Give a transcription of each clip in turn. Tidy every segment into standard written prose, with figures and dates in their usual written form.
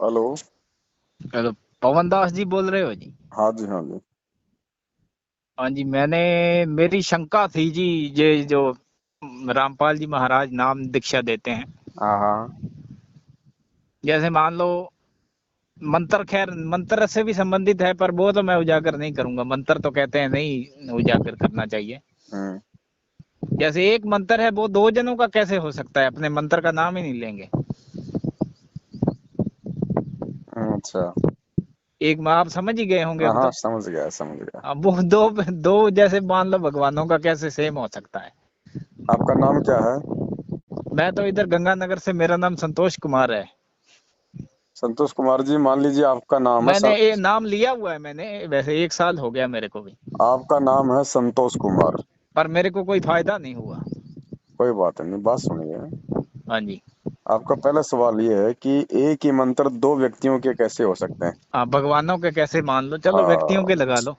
Hello. Hello. पवन दास जी बोल रहे हो जी? हाँ जी, हाँ जी। हाँ जी, मेरी शंका थी जी। ये जो रामपाल जी महाराज नाम दीक्षा देते हैं, हाँ हाँ। जैसे मान लो मंत्र, खैर मंत्र से भी संबंधित है पर वो तो मैं उजागर नहीं करूंगा। मंत्र तो कहते हैं नहीं उजागर करना चाहिए। हम्म। जैसे एक मंत्र है वो दो जनों का कैसे हो सकता है? अपने मंत्र का नाम ही नहीं लेंगे। अच्छा। एक में आप समझ ही गए होंगे हाँ अब हाँ, तो। समझ गया समझ गया। अब वो दो दो जैसे मान लो भगवानों का कैसे सेम हो सकता है? आपका नाम क्या है? मैं तो इधर गंगानगर से, मेरा नाम संतोष कुमार है। संतोष कुमार जी, मान लीजिए आपका नाम है मैंने ये नाम लिया हुआ है, मैंने वैसे 1 साल हो गया मेरे को भी, आपका नाम है संतोष कुमार। पर मेरे को कोई फायदा नहीं हुआ। कोई बात नहीं, बात सुनिए। हाँ जी। आपका पहला सवाल ये है कि एक ही मंत्र दो व्यक्तियों के कैसे हो सकते हैं। आप भगवानों के कैसे मान लो, चलो व्यक्तियों के हाँ। लगा लो।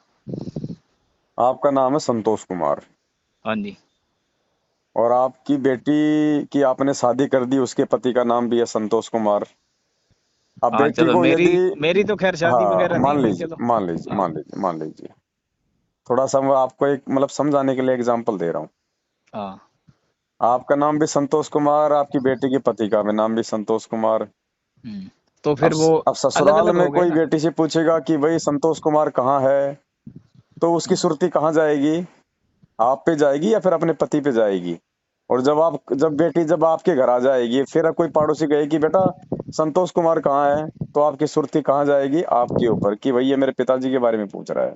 आपका नाम है संतोष कुमार, हाँ जी। और आपकी बेटी की आपने शादी कर दी, उसके पति का नाम भी है संतोष कुमार। अब हाँ बेटी चलो, को मेरी यदि, मेरी तो खैर शादी हाँ वगैरह नहीं मान हुई, लीजिए चलो। मान लीजिए हाँ। मान लीजिए मान लीजिए, थोड़ा सा मैं आपको एक मतलब समझाने के लिए एग्जांपल दे रहा हूँ। हाँ। आपका नाम भी संतोष कुमार, आपकी बेटी के पति का भी नाम भी संतोष कुमार। तो अब फिर वो अब अलग ससुराल अलग में हो गए कोई ना। बेटी से पूछेगा कि भाई संतोष कुमार कहाँ है, तो उसकी हम्म, सुर्ती कहाँ जाएगी? आप पे जाएगी या फिर अपने पति पे जाएगी? और जब बेटी जब आपके घर आ जाएगी, फिर कोई पड़ोसी कहे कि बेटा संतोष कुमार कहाँ है, तो आपकी सुर्ती कहाँ जाएगी? आपके ऊपर, कि भाई ये मेरे पिताजी के बारे में पूछ रहा है।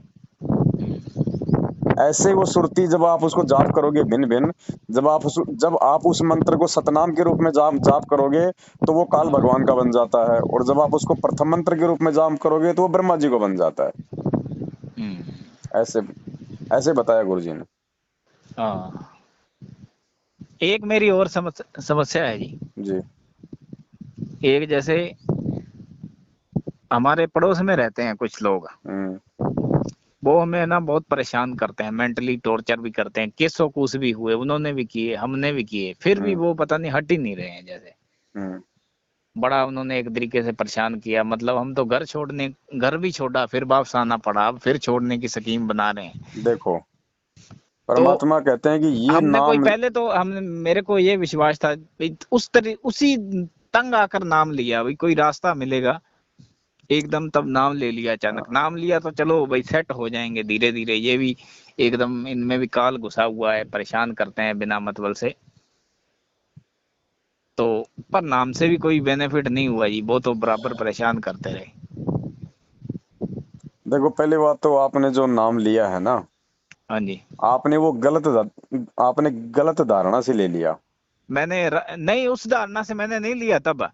ऐसे वो सुरती जब आप उसको जाप करोगे भिन्न भिन्न, जब आप उस मंत्र को सतनाम के रूप में जाप जाप करोगे, तो वो काल हाँ। भगवान का बन जाता है, और जब आप उसको प्रथम मंत्र के रूप में जाप करोगे तो वो ब्रह्मा जी को बन जाता है। हम्म, ऐसे ऐसे बताया गुरु जी ने। हाँ। एक मेरी और समस्या है जी। जी। एक जैसे हमारे पड़ोस में रहते हैं कुछ लोग, हम्म। वो हमें ना बहुत परेशान करते हैं, मेंटली टॉर्चर भी करते हैं। केसों कूस भी हुए, उन्होंने भी किए, हमने भी किए, फिर भी हम्म। वो पता नहीं हट ही नहीं रहे हैं। जैसे हम्म। बड़ा उन्होंने एक तरीके से परेशान किया, मतलब हम तो घर भी छोड़ा, फिर वापस आना पड़ा, अब फिर छोड़ने की स्कीम बना रहे हैं। देखो, तो परमात्मा कहते हैं कि ये हमने कोई नाम। पहले तो हम मेरे को ये विश्वास था भाई, उसी तंग आकर नाम लिया भाई, कोई रास्ता मिलेगा, एकदम तब नाम ले लिया। अचानक नाम लिया तो चलो भाई सेट हो जाएंगे धीरे धीरे। ये भी एकदम इनमें भी काल घुसा हुआ है, परेशान करते हैं बिना मतलब से। तो पर नाम से भी कोई बेनिफिट नहीं हुआ जी, वो तो बराबर परेशान करते रहे। देखो, पहली बात तो आपने जो नाम लिया है ना, हाँ जी। आपने गलत धारणा से ले लिया। नहीं, उस धारणा से मैंने नहीं लिया तब।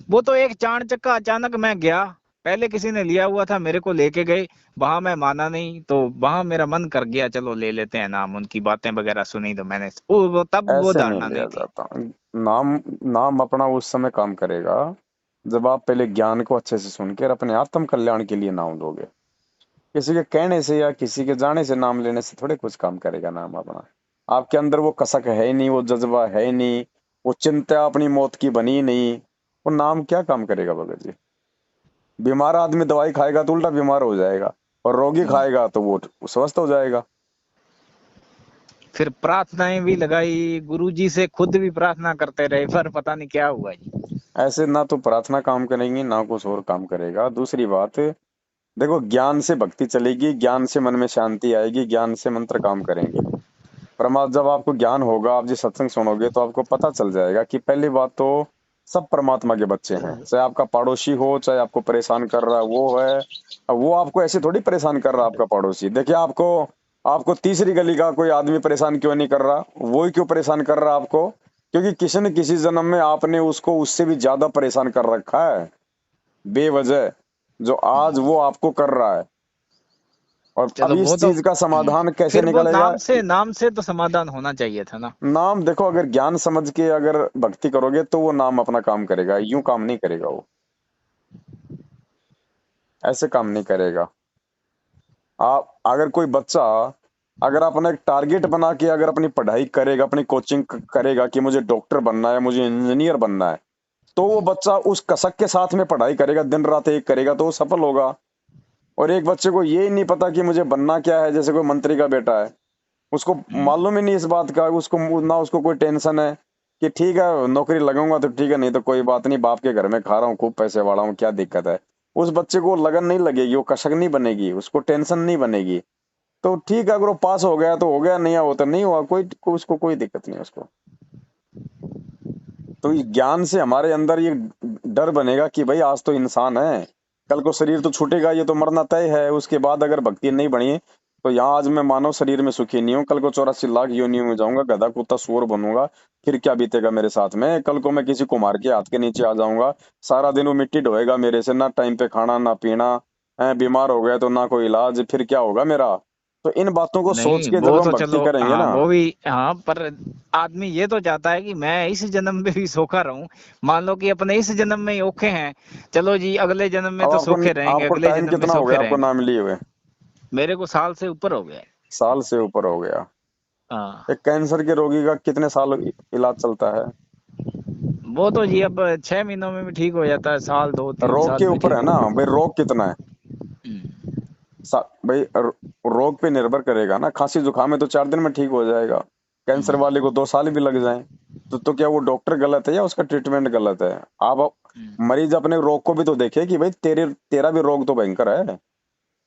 वो तो एक चाण चक्का अचानक मैं गया, पहले किसी ने लिया हुआ था, मेरे को लेके गए, वहां मैं माना नहीं, तो वहां मेरा मन कर गया चलो ले लेते हैं नाम। उनकी बातें वगैरह सुनी तो मैंने तब वो ऐसे नहीं धारणा लिया नहीं थी। जाता। नाम नाम अपना उस समय काम करेगा जब आप पहले ज्ञान को अच्छे से सुनकर अपने आत्म कल्याण के लिए नाम लोगे। किसी के कहने से या किसी के जाने से नाम लेने से थोड़े कुछ काम करेगा नाम अपना। आपके अंदर वो कसक है ही नहीं, वो जज्बा है ही नहीं, वो चिंता अपनी मौत की बनी ही नहीं, वो नाम क्या काम करेगा भगत जी? बीमार आदमी दवाई खाएगा तो उल्टा बीमार हो जाएगा, और रोगी हम्म। खाएगा तो वो स्वस्थ हो जाएगा। फिर प्रार्थनाएं भी लगाई, गुरुजी से खुद भी प्रार्थना करते रहे, पर पता नहीं क्या हुआ जी। ऐसे ना तो प्रार्थना काम करेंगी ना कुछ और काम करेगा। दूसरी बात, देखो, ज्ञान से भक्ति चलेगी, ज्ञान से मन में शांति आएगी, ज्ञान से मंत्र काम करेंगे। जब आपको ज्ञान होगा, आप जी सत्संग सुनोगे तो आपको पता चल जाएगा कि पहली बात तो सब परमात्मा के बच्चे हैं। चाहे आपका पड़ोसी हो, चाहे आपको परेशान कर रहा है वो है। अब वो आपको ऐसे थोड़ी परेशान कर रहा है आपका पड़ोसी। देखिए, आपको आपको तीसरी गली का कोई आदमी परेशान क्यों नहीं कर रहा, वो ही क्यों परेशान कर रहा है आपको? क्योंकि किसी न किसी जन्म में आपने उसको उससे भी ज्यादा परेशान कर रखा है बेवजह, जो आज वो आपको कर रहा है। और अब चलो इस वो तो चीज का समाधान कैसे फिर वो निकलेगा? नाम से तो समाधान होना चाहिए था ना। नाम देखो, अगर ज्ञान समझ के अगर भक्ति करोगे तो वो नाम अपना काम करेगा, यूं काम नहीं करेगा वो। ऐसे काम नहीं करेगा। आप अगर कोई बच्चा, अगर अपना एक टारगेट बना के अगर अपनी पढ़ाई करेगा, अपनी कोचिंग करेगा कि मुझे डॉक्टर बनना है, मुझे इंजीनियर बनना है, तो वो बच्चा उस कसक के साथ में पढ़ाई करेगा, दिन रात एक करेगा, तो वो सफल होगा। और एक बच्चे को ये ही नहीं पता कि मुझे बनना क्या है, जैसे कोई मंत्री का बेटा है, उसको मालूम ही नहीं इस बात का, उसको ना उसको कोई टेंशन है कि ठीक है नौकरी लगूंगा तो ठीक है, नहीं तो कोई बात नहीं, बाप के घर में खा रहा हूँ, खूब पैसे वाला हूँ, क्या दिक्कत है। उस बच्चे को लगन नहीं लगेगी, वो कशक नहीं बनेगी, उसको टेंशन नहीं बनेगी। तो ठीक है, अगर वो पास हो गया तो हो गया, नहीं हो तो नहीं हुआ, उसको कोई दिक्कत नहीं है उसको। तो इस ज्ञान से हमारे अंदर ये डर बनेगा कि भाई आज तो इंसान है, कल को शरीर तो छूटेगा, ये तो मरना तय है। उसके बाद अगर भक्ति नहीं बनी तो यहाँ आज मैं मानव शरीर में सुखी नहीं हूँ, कल को 84 लाख योनियों में जाऊंगा, गधा कुत्ता सूअर बनूंगा, फिर क्या बीतेगा मेरे साथ में। कल को मैं किसी कुम्हार के हाथ के नीचे आ जाऊंगा, सारा दिन वो मिट्टी ढोएगा मेरे से, ना टाइम पे खाना ना पीना, बीमार हो गया तो ना कोई इलाज, फिर क्या होगा मेरा। तो इन बातों को सोच नहीं के जब वो हम तो भक्ति चलो, करेंगे हाँ ना। वो भी, हाँ पर आदमी ये तो चाहता है कि मैं इस जन्म में भी सूखा रहूं। मान लो कि अपने इस जन्म में ही औखे हैं, चलो जी अगले जन्म में अब तो आपको सूखे रहेंगे, आपको अगले टाइम जन्म में कितना हो सूखे गया आपको रहेंगे। नाम लिए हुए? मेरे को साल से ऊपर हो गया है। साल से ऊपर हो गया। हाँ एक कैंसर के रोगी का कितने साल इलाज चलता है? वो तो जी अब 6 महीनों में भी ठीक हो जाता है, साल, दो तीन रोग साल के भी ऊपर ठीक है हो। ना भाई, रोग कितना है। भाई रोग पे निर्भर करेगा ना, खांसी जुकाम है तो 4 दिन में ठीक हो जाएगा, कैंसर वाले को 2 साल भी लग जाए। तो क्या वो डॉक्टर गलत है या उसका ट्रीटमेंट गलत है? आप मरीज अपने रोग को भी तो देखे कि भाई तेरा भी रोग तो भयंकर है।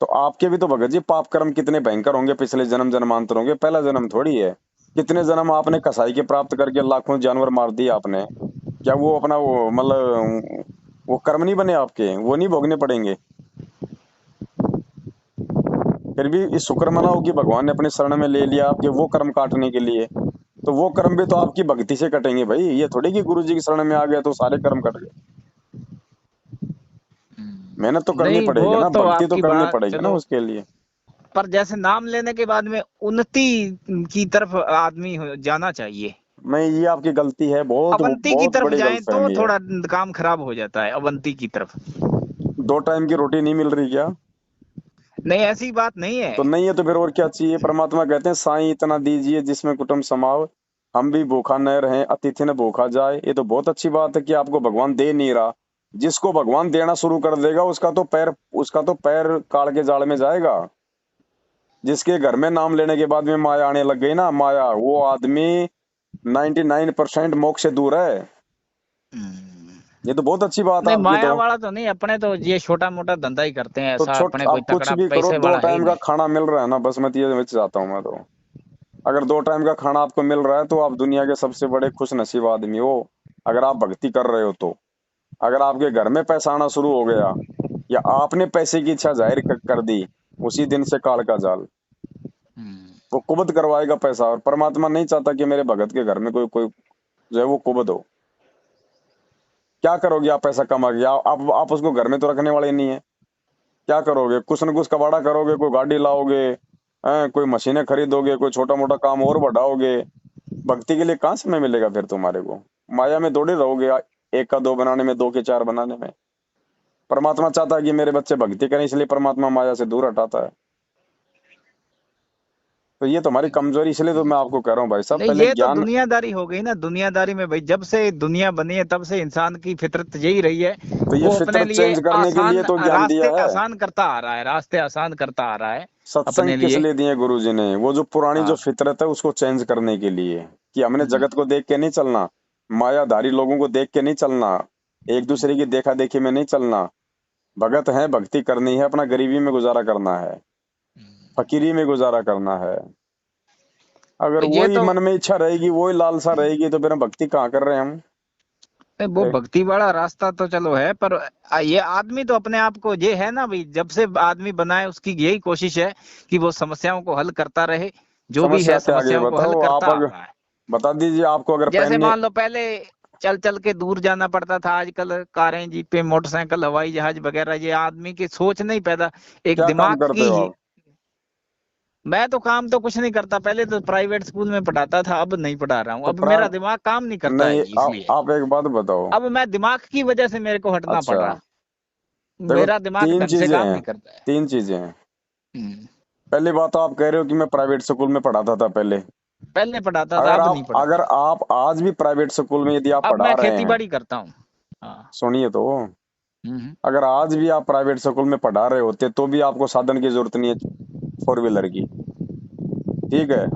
तो आपके भी तो भगत जी पाप कर्म कितने भयंकर होंगे, पिछले जन्म जन्मांतर होंगे, पहला जन्म थोड़ी है। कितने जन्म आपने कसाई के प्राप्त करके लाखों जानवर मार दिए आपने, क्या वो अपना वो मतलब वो कर्म नहीं बने आपके, वो नहीं भोगने पड़ेंगे? फिर भी इस शुक्र मनाओ कि भगवान ने अपने शरण में ले लिया आपके वो कर्म काटने के लिए। तो वो कर्म भी तो आपकी भक्ति से कटेंगे भाई, ये थोड़ी कि गुरु जी की शरण में आ गए तो सारे कर्म कट गए। मेहनत तो करनी नहीं वो पड़ेगी ना, तो भक्ति तो आपकी करनी बात पड़ेगी ना चलो, उसके लिए। पर जैसे नाम लेने के बाद में उन्नति की तरफ आदमी जाना चाहिए। नहीं, ये आपकी गलती है, बहुत अवंती की बहुत तरफ बड़ी जाएं तो गलतफहमी है। थोड़ा काम खराब हो जाता है, अवंती की तरफ। 2 टाइम की रोटी नहीं मिल रही क्या? नहीं ऐसी बात नहीं है। तो नहीं है तो फिर और क्या चाहिए? परमात्मा कहते हैं साईं इतना दीजिए जिसमें कुटुंब समाओ, हम भी भूखा न रहें अतिथि न भूखा जाए। ये तो बहुत अच्छी बात है कि आपको भगवान दे नहीं रहा। जिसको भगवान देना शुरू कर देगा उसका तो पैर काट के जाल में जाएगा। जिसके घर में नाम लेने के बाद में माया आने लग गई ना, माया, वो आदमी 99% मोक्ष से दूर है। ये तो बहुत अच्छी बात है नहीं आपकी माया तो। वाला तो नहीं, अपने तो ये छोटा मोटा धंधा ही करते हैं, तो ऐसा छोट अपने कोई आप कुछ तकड़ा भी करो, पैसे दो वाला है ही टाइम का नहीं। खाना मिल रहा है ना, बस मैं तो ये चाहता हूँ मैं तो। अगर 2 टाइम का खाना आपको मिल रहा है तो आप दुनिया के सबसे बड़े खुश नसीब आदमी हो, अगर आप भक्ति कर रहे हो तो। अगर आपके घर में पैसा आना शुरू हो गया या आपने पैसे की इच्छा जाहिर कर दी, उसी दिन से काल का जाल, वो कुबद करवाएगा पैसा। और परमात्मा नहीं चाहता कि मेरे भगत के घर में कोई कोई जो है वो कुबद हो। क्या करोगे आप पैसा कमा के? आप उसको घर में तो रखने वाले नहीं है। क्या करोगे? कुछ न कुछ कबाड़ा करोगे, कोई गाड़ी लाओगे, कोई मशीनें खरीदोगे, कोई छोटा मोटा काम और बढ़ाओगे। भक्ति के लिए कहाँ समय मिलेगा फिर तुम्हारे को? माया में दौड़े रहोगे, एक का दो बनाने में, दो के चार बनाने में। परमात्मा चाहता है कि मेरे बच्चे भक्ति करें, इसलिए परमात्मा माया से दूर हटाता है। तो ये तुम्हारी कमजोरी, इसलिए तो मैं आपको कह रहा हूँ भाई साहब, नहीं पहले ये तो ज्ञान। दुनियादारी हो गई ना, दुनियादारी में भाई जब से दुनिया बनी है तब से इंसान की फितरत यही रही है। तो ये वो अपने फितरत लिए चेंज करने के लिए आसान तो ज्ञान दिया रास्ते है। आसान करता आ रहा है, रास्ते आसान करता आ रहा है सत्संग अपने किस लिए। लिए दिए गुरु जी ने? वो जो पुरानी जो हाँ। फितरत है उसको चेंज करने के लिए, कि हमने हम्म, जगत को देख के नहीं चलना, मायाधारी लोगों को देख के नहीं चलना, एक दूसरे की देखा देखी में नहीं चलना। भगत है, भक्ति करनी है, अपना गरीबी में गुजारा करना है, फकीरी में गुजारा करना है। अगर तो ये वही तो मन में इच्छा रहेगी, वही लालसा रहेगी, तो फिर हम भक्ति कहाँ कर रहे हैं हम? वो भक्ति वाला रास्ता तो चलो है, पर ये आदमी तो अपने आप को ये है ना भाई, जब से आदमी बना है उसकी यही कोशिश है कि वो समस्याओं को हल करता रहे, जो भी समस्या है क्या आगे समस्याओं को हल बताओ करता आप, आ अगर रहा है। बता दीजिए आपको अगर जैसे पहनने। मान लो पहले चल चल के दूर जाना पड़ता था, आजकल कारें, जीपें, मोटरसाइकिल, हवाई जहाज वगैरह, ये आदमी की सोच नहीं पैदा, एक क्या काम दिमाग करते की हो ही। आप? मैं तो काम तो कुछ नहीं करता, पहले तो प्राइवेट स्कूल में पढ़ाता था, अब नहीं पढ़ा रहा हूँ, तो अब मेरा दिमाग काम नहीं करता है नहीं, जी, इसलिए आप एक बात बताओ। अब मैं दिमाग की वजह से मेरे को हटना पड़ अच्छा, रहा। देखो, मेरा दिमाग तीन ढंग से चीजें काम हैं, नहीं करता है। 3 चीजें हैं। हम्म, पहली बात तो आप कह रहे हो कि मैं प्राइवेट स्कूल में पढ़ाता था पहले। पहले पढ़ाता था, अगर अब नहीं आप अगर पढ़ाता। आप आज भी प्राइवेट स्कूल में यदि आप अब पढ़ा मैं रहे खेती हैं, बाड़ी करता हूँ। हाँ। सुनिए तो, हम्म। अगर आज भी आप प्राइवेट स्कूल में पढ़ा रहे होते तो भी आपको साधन की जरूरत नहीं है फोर व्हीलर की, ठीक है,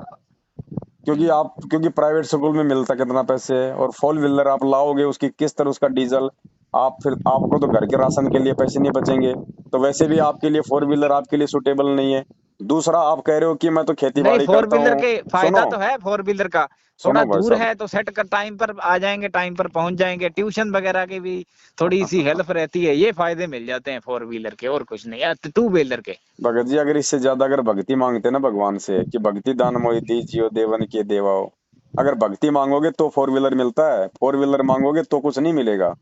क्योंकि प्राइवेट स्कूल में मिलता कितना पैसे है, और फोर व्हीलर आप लाओगे उसकी किस्त और उसका डीजल, आप फिर आपको तो घर के राशन के लिए पैसे नहीं बचेंगे, तो वैसे भी आपके लिए फोर व्हीलर आपके लिए सुटेबल नहीं है। दूसरा, आप कह रहे हो कि मैं तो खेती नहीं, बाड़ी फोर करता व्हीलर हूँ। के फायदा सुनो, तो है फोर व्हीलर का। थोड़ा सुनो भाई दूर साहब, है तो सेट कर टाइम पर आ जाएंगे, टाइम पर पहुंच जाएंगे, ट्यूशन वगैरह की भी थोड़ी सी हेल्प रहती है, ये फायदे मिल जाते हैं फोर व्हीलर के, और कुछ नहीं, या टू व्हीलर के। भगत जी अगर इससे ज्यादा अगर भक्ति मांगते ना भगवान से कि भक्ति दान मोहि दीजियो देवन के देवाओ, अगर भक्ति मांगोगे तो फोर व्हीलर मिलता है, फोर व्हीलर मांगोगे तो कुछ नहीं मिलेगा।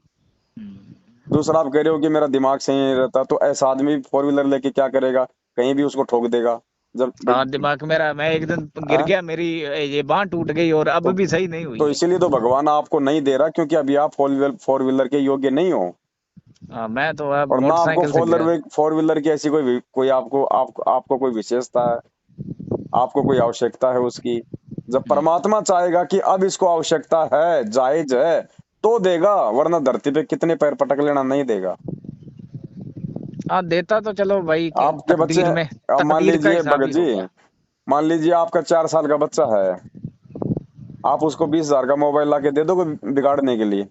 दूसरा, आप कह रहे हो कि मेरा दिमाग सही नहीं रहता, तो ऐसा आदमी फोर व्हीलर लेके क्या करेगा, कहीं भी उसको ठोक देगा। जब हाँ, दिमाग मेरा, मैं एक दिन गिर आ? गया, मेरी ये बांह टूट गई और अब तो भी सही नहीं हुई तो है। इसीलिए तो भगवान आपको नहीं दे रहा, क्योंकि अभी आप फोर व्हीलर के योग्य नहीं हो, हाँ, मैं तो अब और ना आपको मोटरसाइकिल से गिरा। फोर व्हीलर की ऐसी कोई आपको कोई विशेषता है, आपको कोई आवश्यकता है उसकी। जब परमात्मा चाहेगा कि अब इसको आवश्यकता है, जायज है, तो देगा, वरना धरती पे कितने पैर पटक लेना, नहीं देगा। हाँ, देता तो चलो भाई आपके बच्चे, तकदीर में, अब मान तकदीर का लीजिए हिसाब भगत ही जी, होगा। मान लीजिए आपका 4 साल का बच्चा है, आप उसको 20,000 का मोबाइल लाके दे दोगे बिगाड़ने के लिए,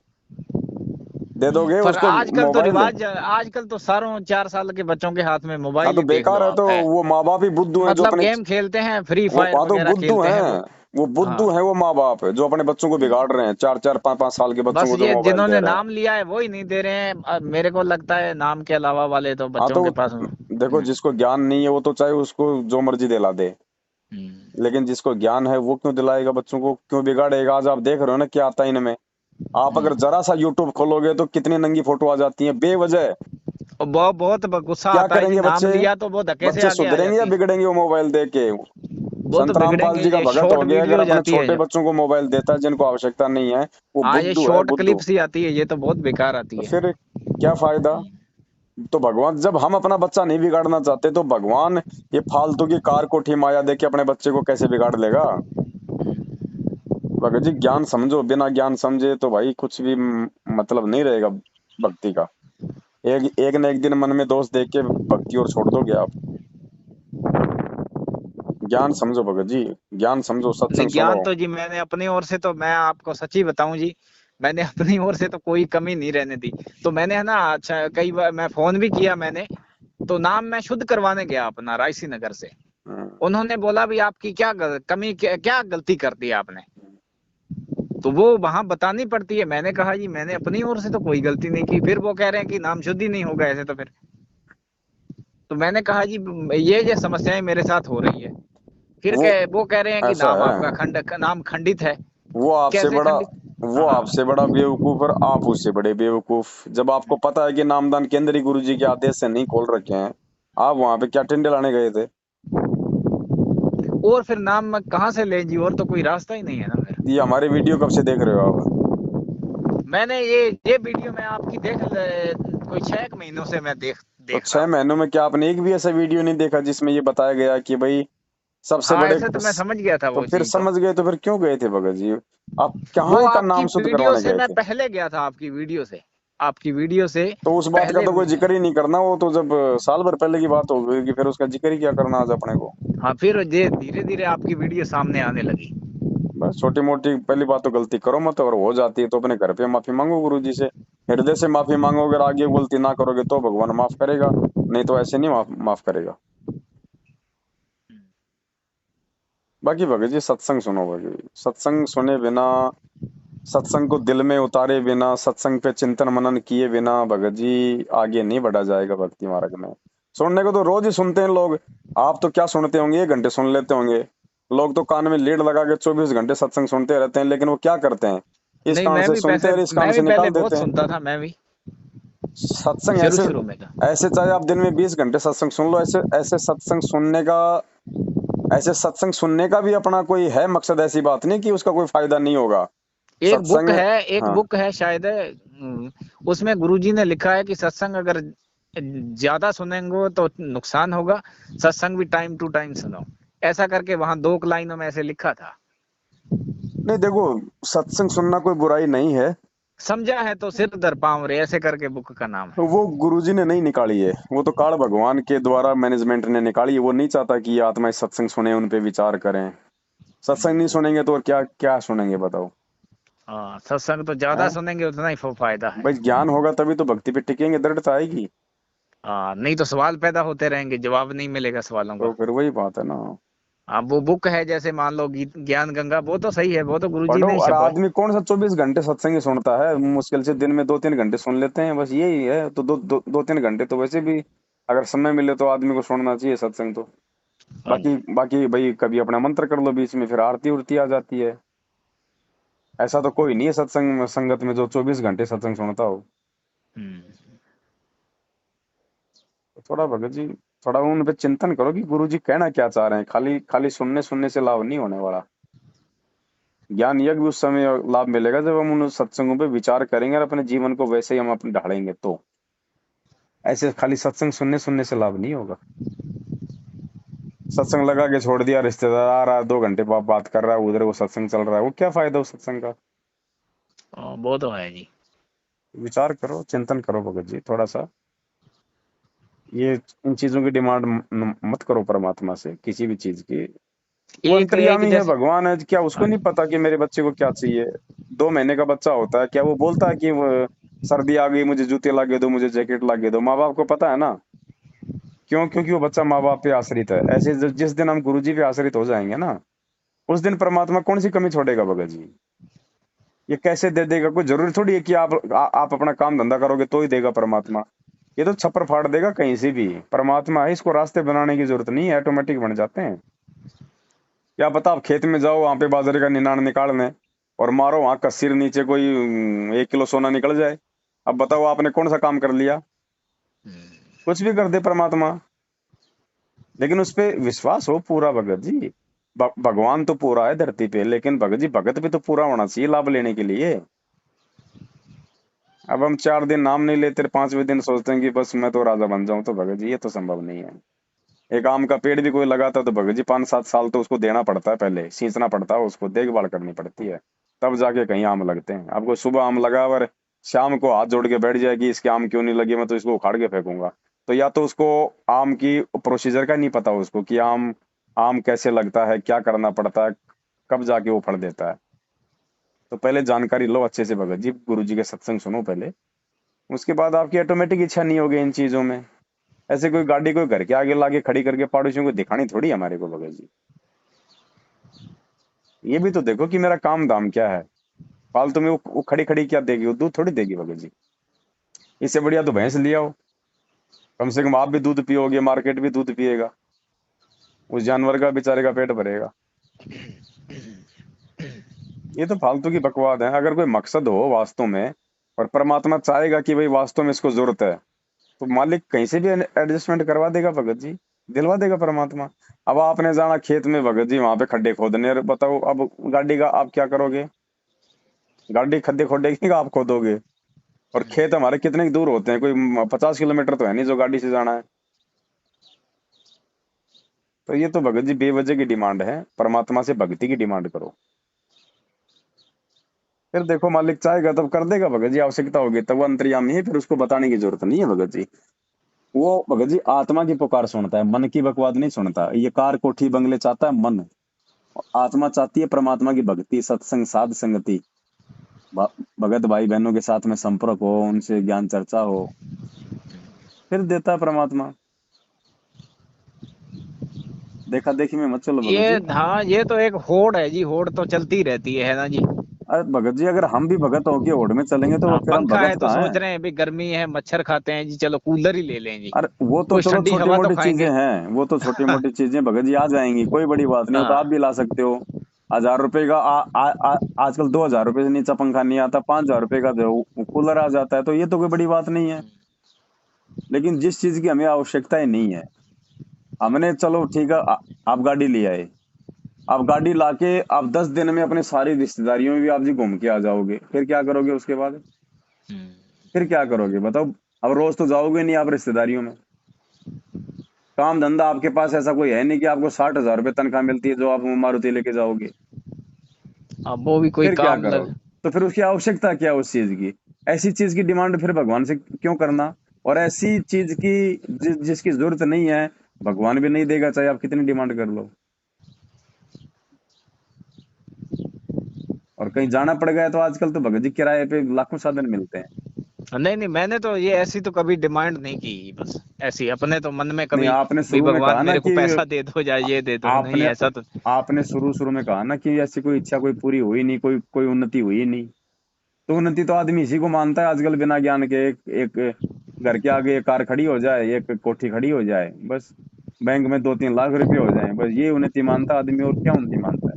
दे दोगे पर उसको आजकल तो मोबाइल? रिवाज, आजकल तो सारों 4 साल के बच्चों के हाथ में हाँ मोबाइल तो ही देख लो बेकार है, आप तो है। वो माँ बाप ही बुद्धू हैं जो मतलब अपने, गेम खेलते हैं, फ्री वो फायर हाँ तो वगैरह बुद्धू खेलते हैं हैं, वो। वो बुद्धू हाँ, हैं, वो माँ बाप है जो अपने बच्चों को बिगाड़ रहे हैं, 4-4 5-5 साल के बच्चों बस को जो ये मोबाइल दे जिन्होंने रहे हैं। नाम लिया है वो ही नहीं दे रहे हैं, मेरे को लगता है नाम के अलावा वाले तो हाँ बच्चों तो के पास। देखो, जिसको ज्ञान नहीं है वो तो चाहे उसको जो मर्जी दिला दे, हम्म। लेकिन जिसको ज्ञान है वो क्यों दिलाएगा बच्चों को, क्यों बिगाड़ेगा? आज आप देख रहे हो ना क्या आता है इनमें। आप अगर जरा सा यूट्यूब खोलोगे तो कितनी नंगी फोटो आ जाती है बेवजह। और बहुत बहुत गुस्सा क्या आता है जी, करेंगे नाम बच्चे? लिया तो वो धक्के से बच्चे आगे आ सुधरेंगे या जाती है। बिगड़ेंगे वो मोबाइल देख के? वो तो संत रामपाल बिगड़ेंगे, जी का ये भगत हो शॉर्ट गया, अगर वीडियो अपने जाती है छोटे जो। बच्चों को मोबाइल देता है जिनको आवश्यकता नहीं है, वो हाँ, ये बुद्धू है, शॉर्ट बुद्धू। क्लिप्स ही आती है, ये तो बहुत बेकार तो आती है। फिर क्या फायदा? तो भगवान, जब हम अपना बच्चा नहीं बिगाड़ना चाहते तो भगवान ये फालतू की कार कोठी माया दे के अपने बच्चे को कैसे बिगाड़ लेगा? भगत जी ज्ञान समझो, बिना ज्ञान समझे तो भाई कुछ भी मतलब नहीं रहेगा भक्ति का। एक एक न एक दिन मन में दोष देख के भक्ति और छोड़ दोगे आप। ज्ञान समझो भगत जी, ज्ञान समझो, नहीं, सत्संग सुनो। ज्ञान तो जी मैंने अपनी ओर से, तो मैं आपको सच्ची बताऊं जी, मैंने अपनी ओर से तो कोई कमी नहीं रहने दी। तो मैंने है ना, अच्छा कई बार मैं फोन भी किया मैंने, तो नाम मैं शुद्ध करवाने गया अपना रायसी नगर से। हम्म, उन्होंने बोला भी आपकी क्या कमी, क्या गलती कर दी आपने, तो वो वहां बतानी पड़ती है। मैंने कहा जी मैंने अपनी ओर से तो कोई गलती नहीं की, फिर वो कह रहे हैं कि नाम शुद्ध ही नहीं होगा ऐसे तो फिर। तो मैंने कहा जी ये समस्याएं मेरे साथ हो रही है। फिर वो वो कह रहे हैं कि ऐसा नाम है, आपका नाम खंडित है। वो आपसे कैसे बड़ा खंडित? वो हाँ, आपसे बड़ा बेवकूफ और आप उससे बड़े बेवकूफ। जब आपको पता है कि नामदान केंद्र ही गुरु जी के आदेश से नहीं खोल रखे हैं, आप वहां पे क्या टिंडे लाने गए थे? और फिर नाम मैं कहाँ से ले जी, और तो कोई रास्ता ही नहीं है ना फिर। ये हमारे वीडियो कब से देख रहे हो आप? मैंने ये वीडियो मैं आपकी कोई 6 महीनों से मैं तो देख रहा 6 महीनों में क्या आपने एक भी ऐसा वीडियो नहीं देखा जिसमें ये बताया गया कि भाई हूँ। सबसे हाँ, बड़े ऐसे तो मैं समझ गया था तो वो फिर चीज तो। समझ गए, तो फिर क्यों गए थे भगत जी? आप वो कहाँ का आपकी नाम शुद्ध वीडियो करवाने से गए मैं थे? पहले गया था, आपकी वीडियो से, आपकी वीडियो से तो उस बात का पहले। तो कोई जिक्र ही नहीं करना, वो तो जब साल भर पहले की बात हो गई कि फिर उसका जिक्र ही क्या करना आज अपने को। हाँ, फिर धीरे धीरे आपकी वीडियो सामने आने लगी। बस छोटी मोटी पहली बात तो गलती करो मत, और हो जाती है तो अपने घर पे माफी मांगो गुरु जी से, हृदय से माफी मांगो। अगर आगे गलती ना करोगे तो भगवान माफ करेगा, नहीं तो ऐसे नहीं माफ करेगा। बाकी भगत जी सत्संग सुनो, भगत जी सत्संग सुने बिना, सत्संग को दिल में उतारे बिना, सत्संग पे चिंतन मनन किए बिना भगत जी आगे नहीं बढ़ा जाएगा भक्ति मार्ग में। सुनने को तो रोज ही सुनते हैं लोग, आप तो क्या सुनते होंगे, 1 घंटे सुन लेते होंगे। लोग तो कान में लीड लगा के 24 घंटे सत्संग सुनते रहते हैं, लेकिन वो क्या करते हैं, इस नहीं, कान से सुनते हैं और इस कान से मैं भी पहले निकाल बहुत देते हैं। सुनता था, मैं भी सत्संग शुरू ऐसे, शुरू में था। ऐसे चाहे आप दिन में 20 घंटे सत्संग सुन लो, ऐसे ऐसे सत्संग सुनने का, ऐसे सत्संग सुनने का भी अपना कोई है मकसद, ऐसी बात नहीं कि उसका कोई फायदा नहीं होगा। सत्संग, एक हाँ, बुक है शायद, उसमें गुरुजी ने लिखा है कि सत्संग अगर ज्यादा सुनेंगे तो नुकसान होगा, सत्संग भी टाइम टू टाइम सुनो, ऐसा करके वहां 2 लाइनों में ऐसे लिखा था। नहीं देखो, सत्संग सुनना कोई बुराई नहीं है, समझा है तो सिर दर पाँव रे, ऐसे करके बुक का नाम तो है। वो गुरुजी ने नहीं निकाली है, वो तो काल भगवान के द्वारा मैनेजमेंट ने निकाली है। वो नहीं चाहता कि ये आत्मा इस सत्संग सुने, उन पे विचार करें। सत्संग नहीं सुनेंगे तो और क्या क्या सुनेंगे बताओ। हाँ, सत्संग तो ज्यादा हैं? सुनेंगे उतना ही फायदा है। भाई ज्ञान होगा तभी तो भक्ति पे टिकेंगे, दृढ़ता आएगी। हाँ, नहीं तो सवाल पैदा होते रहेंगे, जवाब नहीं मिलेगा सवालों तो का। फिर वही बात है ना। अब वो बुक है, जैसे मान लो गीत ज्ञान गंगा, वो तो सही है, वो तो गुरुजी पढ़ो, ने ही और छपा। आदमी कौन सा 24 घंटे सत्संग ही सुनता है, मुश्किल से दिन में 2-3 घंटे सुन लेते हैं, बस यही है। तो 2-3 घंटे तो वैसे भी अगर समय मिले तो आदमी को सुनना चाहिए सत्संग तो। हाँ बाकी जी। बाकी भाई कभी अपना मंत्र कर लो बीच में, फिर आरती उरती आ जाती है। ऐसा तो कोई नहीं है सत्संग संगत में जो 24 घंटे सत्संग सुनता हो। हम्म। तो थोड़ा भगत जी, थोड़ा उन पे चिंतन करो कि गुरु जी कहना क्या चाह रहे हैं। खाली खाली सुनने सुनने से लाभ नहीं होने वाला। ज्ञान यज्ञ भी उस समय लाभ मिलेगा जब हम उन सत्संगों पे विचार करेंगे और अपने जीवन को वैसे ही हम अपने ढालेंगे तो। ऐसे खाली सत्संग सुनने सुनने से लाभ नहीं होगा। सत्संग लगा के छोड़ दिया, रिश्तेदार आ रहा है 2 घंटे बात कर रहा है, उधर वो सत्संग चल रहा है, वो क्या फायदा उस सत्संग का। वो तो है जी। विचार करो, चिंतन करो भगत जी थोड़ा सा। ये इन चीजों की डिमांड मत करो परमात्मा से किसी भी चीज की। वो एक एक अंतर्यामी है, जैसे। भगवान है, क्या उसको हाँ नहीं जी। पता कि मेरे बच्चे को क्या चाहिए। 2 महीने का बच्चा होता है, क्या वो बोलता है कि वो सर्दी आ गई मुझे जूते लाके दो, मुझे जैकेट लाके दो। माँ बाप को पता है ना। क्यों? क्योंकि वो बच्चा माँ बाप पे आश्रित है। ऐसे जिस दिन हम गुरु जी पे आश्रित हो जाएंगे ना, उस दिन परमात्मा कौन सी कमी छोड़ेगा भगत जी। ये कैसे दे देगा? कोई जरूरी थोड़ी है कि आप अपना काम धंधा करोगे तो ही देगा परमात्मा। ये तो छप्पर फाड़ देगा कहीं से भी। परमात्मा है, इसको रास्ते बनाने की जरूरत नहीं है, ऑटोमेटिक बन जाते हैं। क्या पता आप खेत में जाओ, वहां पे बाजरे का निनाण निकालने, और मारो वहां कसीर नीचे कोई 1 किलो सोना निकल जाए। अब बताओ आपने कौन सा काम कर लिया। कुछ भी कर दे परमात्मा, लेकिन उस पे विश्वास हो पूरा भगत जी। भगवान तो पूरा है धरती पे, लेकिन भगत जी भगत भी तो पूरा होना चाहिए लाभ लेने के लिए। अब हम 4 दिन नाम नहीं लेते, 5वें दिन सोचते हैं कि बस मैं तो राजा बन जाऊं, तो भगत जी ये तो संभव नहीं है। एक आम का पेड़ भी कोई लगाता है तो भगत जी 5-7 साल तो उसको देना पड़ता है, पहले सींचना पड़ता है, उसको देखभाल करनी पड़ती है, तब जाके कहीं आम लगते हैं। आपको सुबह आम लगा और शाम को हाथ जोड़ के बैठ जाए कि इसके आम क्यों नहीं लगे, मैं तो इसको उखाड़ के फेंकूंगा। तो या तो उसको आम की प्रोसीजर का नहीं पता उसको कि आम आम कैसे लगता है, क्या करना पड़ता है, कब जाके वो फल देता है। तो पहले जानकारी लो अच्छे से भगत जी, गुरु जी के सत्संग सुनो पहले, उसके बाद आपकी ऑटोमेटिक इच्छा नहीं होगी इन चीजों में। ऐसे कोई गाड़ी कोई घर के आगे लाके खड़ी करके पड़ोसियों को दिखानी थोड़ी है हमारे को भगत जी। ये भी तो देखो कि मेरा काम दाम क्या है। फालतू में वो खड़ी खड़ी क्या देगी, वो दूध थोड़ी देगी भगत जी। इससे बढ़िया तो भैंस लिया हो, कम से कम आप भी दूध पियोगे, मार्केट भी दूध पिएगा, उस जानवर का बेचारे का पेट भरेगा। ये तो फालतू की बकवाद है। अगर कोई मकसद हो वास्तव में, और परमात्मा चाहेगा कि भाई वास्तव में इसको जरूरत है, तो मालिक कहीं से भी एडजस्टमेंट करवा देगा भगत जी, दिलवा देगा परमात्मा। अब आपने जाना खेत में भगत जी, वहां पे खड्डे खोदने, और बताओ अब गाड़ी का आप क्या करोगे। गाड़ी खड्डे खोदेगी, आप खोदोगे। और खेत हमारे कितने ही दूर होते हैं, कोई 50 किलोमीटर तो है नहीं जो गाड़ी से जाना है। तो ये तो भगत जी बेवजह की डिमांड है, परमात्मा से भक्ति की डिमांड करो। फिर देखो मालिक चाहेगा तब कर देगा भगत जी, आवश्यकता होगी तब। वो अंतर्यामी है, फिर उसको बताने की जरूरत नहीं है भगत जी। वो भगत जी आत्मा की पुकार सुनता है, मन की बकवाद नहीं सुनता। ये कार कोठी बंगले चाहता है मन, आत्मा चाहती है परमात्मा की भक्ति, सत्संग, साध संगति, भ- भगत भाई बहनों के साथ में संपर्क हो, उनसे ज्ञान चर्चा हो, फिर देता है परमात्मा। देखा देखी में मत चलो भगत ये जी। हाँ, ये तो एक होड़ है जी, होड़ तो चलती रहती है ना जी। अरे भगत जी अगर हम भी भगत होके होड़ में चलेंगे तो हाँ, फिर हम पंखा है भगत तो कहाँ सोच हैं। रहे हैं अभी गर्मी है, मच्छर खाते हैं जी, चलो कूलर ही ले लें जी। अरे वो तो कुछ चलो ठंडी छोटी हवा तो मोटी चीजें खाएंगे। हैं, वो तो छोटी मोटी चीजें भगत जी आ जाएंगी, कोई बड़ी बात नहीं, वो तो आप हाँ। भी ला सकते हो। 1000 रुपए का आजकल 2000 रुपए से नीचे पंखा नहीं आता, 5000 रुपए का जो कूलर आ जाता है, तो ये तो कोई बड़ी बात नहीं है। लेकिन जिस चीज की हमें आवश्यकता ही नहीं है, हमने चलो ठीक है, आप गाड़ी ले आए, आप गाड़ी लाके आप 10 दिन में अपने सारी रिश्तेदारियों में भी आप जी घूम के आ जाओगे, फिर क्या करोगे उसके बाद? फिर क्या करोगे बताओ? अब रोज तो जाओगे नहीं आप रिश्तेदारियों में। काम धंधा आपके पास ऐसा कोई है नहीं कि आपको 60,000 रुपए तनख्वाह मिलती है जो आप मारुति लेके जाओगे। अब वो भी कोई फिर क्या काम लग। करोगे? तो फिर उसकी आवश्यकता क्या है उस चीज की? ऐसी चीज की डिमांड फिर भगवान से क्यों करना? और ऐसी चीज की जिसकी जरूरत नहीं है, भगवान भी नहीं देगा, चाहे आप कितनी डिमांड कर लो। और कहीं जाना पड़ गया तो आजकल तो भगत जी किराए पे लाखों साधन मिलते हैं। नहीं नहीं, मैंने तो ये ऐसी तो कभी डिमांड नहीं की, बस ऐसी अपने तो मन में नहीं, कभी आपने भी शुरू में भगवान कहा ना मेरे को कि पैसा दे दो या ये दे दो, नहीं आपने ऐसा तो। आपने शुरू शुरू में कहा ना कि ऐसी कोई इच्छा कोई पूरी हुई नहीं, कोई कोई उन्नति हुई नहीं। तो उन्नति तो आदमी इसी को मानता है आजकल, बिना ज्ञान के। एक घर के आगे एक कार खड़ी हो जाए, एक कोठी खड़ी हो जाए, बस बैंक में 2-3 लाख रुपए हो जाए, बस ये उन्नति मानता है आदमी, और क्या उन्नति मानता है?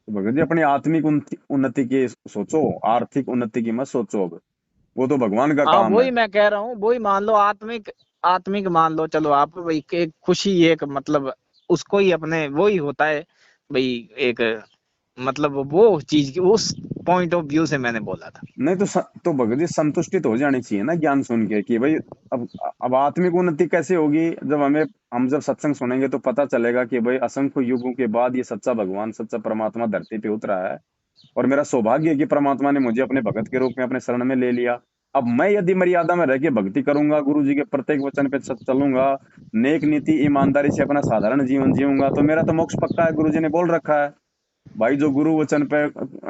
तो भगत जी अपनी आत्मिक उन्नति उन्नति की सोचो, आर्थिक उन्नति की मत सोचो अब। वो तो भगवान का हाँ काम है। वही मैं कह रहा हूँ, वही मान लो आत्मिक, आत्मिक मान लो चलो आप भाई, एक खुशी एक मतलब उसको ही अपने वो ही होता है भाई, एक मतलब वो चीज की उस पॉइंट ऑफ व्यू से मैंने बोला था। नहीं तो तो भगत जी संतुष्टि तो हो जानी चाहिए ना ज्ञान सुन के, कि भाई अब अब आत्मिक उन्नति कैसे होगी? जब हम जब सत्संग सुनेंगे तो पता चलेगा कि भाई असंख्य युगों के बाद ये सच्चा भगवान, सच्चा परमात्मा धरती पे उतरा है। और मेरा सौभाग्य है कि परमात्मा ने मुझे अपने भगत के रूप में अपने शरण में ले लिया। अब मैं यदि मर्यादा में रह के भक्ति करूंगा, गुरु जी के प्रत्येक वचन पे चलूंगा, नेक नीति ईमानदारी से अपना साधारण जीवन जीऊंगा, तो मेरा तो मोक्ष पक्का है। गुरु जी ने बोल रखा है भाई, जो गुरु वचन पे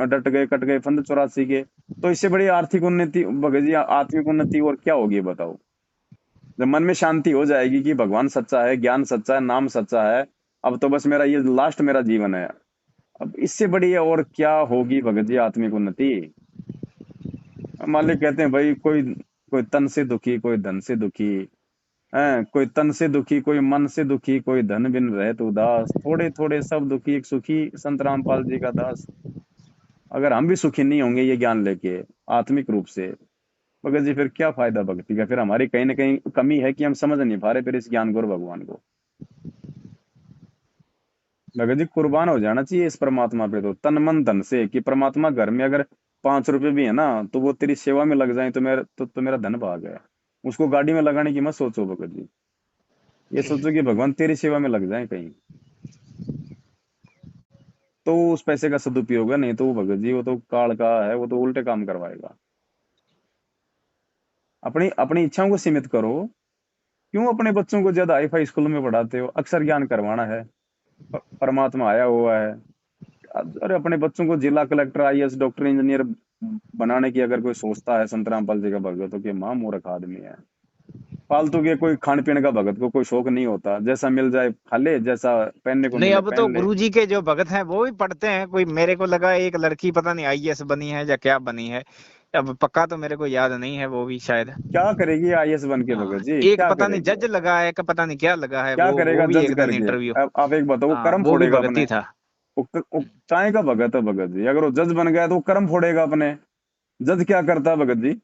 डट गए, कट गए फंद 84 के। तो इससे बड़ी आर्थिक उन्नति, भगत जी आत्मिक उन्नति और क्या होगी बताओ? जब मन में शांति हो जाएगी कि भगवान सच्चा है, ज्ञान सच्चा है, नाम सच्चा है, अब तो बस मेरा ये लास्ट मेरा जीवन है। अब इससे बड़ी और क्या होगी भगत जी आत्मिक उन्नति? मालिक कहते हैं भाई, कोई कोई तन से दुखी, कोई धन से दुखी है, कोई तन से दुखी, कोई मन से दुखी, कोई धन बिन रहे तो उदास, थोड़े थोड़े सब दुखी एक सुखी, संत रामपाल जी का दास। अगर हम भी सुखी नहीं होंगे ये ज्ञान लेके आत्मिक रूप से, भगत जी फिर क्या फायदा भक्ति का? फिर हमारी कहीं ना कहीं कमी है कि हम समझ नहीं पा रहे फिर इस ज्ञान को और भगवान को। भगत जी कुर्बान हो जाना चाहिए इस परमात्मा पे, तो तन मन धन से, कि परमात्मा घर में अगर 5 रुपए भी है ना, तो वो तेरी सेवा में लग जाए तो मेरा धन भाग है। उसको गाड़ी में लगाने की मत सोचो भगत जी, ये सोचो कि भगवान तेरी सेवा में लग जाए कहीं, तो उस पैसे का सदुपयोग है। नहीं तो वो भगत जी वो तो काल का है, वो तो उल्टे काम करवाएगा। अपनी अपनी इच्छाओं को सीमित करो। क्यों अपने बच्चों को ज्यादा हाई फाई स्कूल में पढ़ाते हो? अक्षर ज्ञान करवाना है, परमात्मा आया हुआ है। अरे अपने बच्चों को जिला कलेक्टर, आईएएस, डॉक्टर, इंजीनियर बनाने की अगर कोई सोचता है, संत रामपाल जी का भगत, तो कि मां मूर्ख आदमी है। फालतू के कोई खान पीने का भगत को कोई शौक नहीं होता, जैसा मिल जाए खा ले, जैसा पहनने को नहीं मिले अब तो पहन ले। गुरुजी के जो भगत हैं वो भी पढ़ते हैं, कोई मेरे को लगा एक लड़की पता नहीं आईएएस बनी है या क्या बनी है, अब पक्का तो मेरे को याद नहीं है, वो भी शायद। क्या करेगी आईएएस बन के हाँ भगत जी, एक क्या पता नहीं करेगी? जज लगा है का पता नहीं क्या लगा है, क्या वो करेगा भी जज एक दिन करके? इंटरव्यू। अब आप एक बताओ, वो हाँ कर्म वो भी फोड़ेगा भगत अपने। ही था। वो चाय का भगत है भगत जी, अगर वो जज बन गया तो वो कर्म फोड़ेगा अपने। जज क्या करता है भगत जी?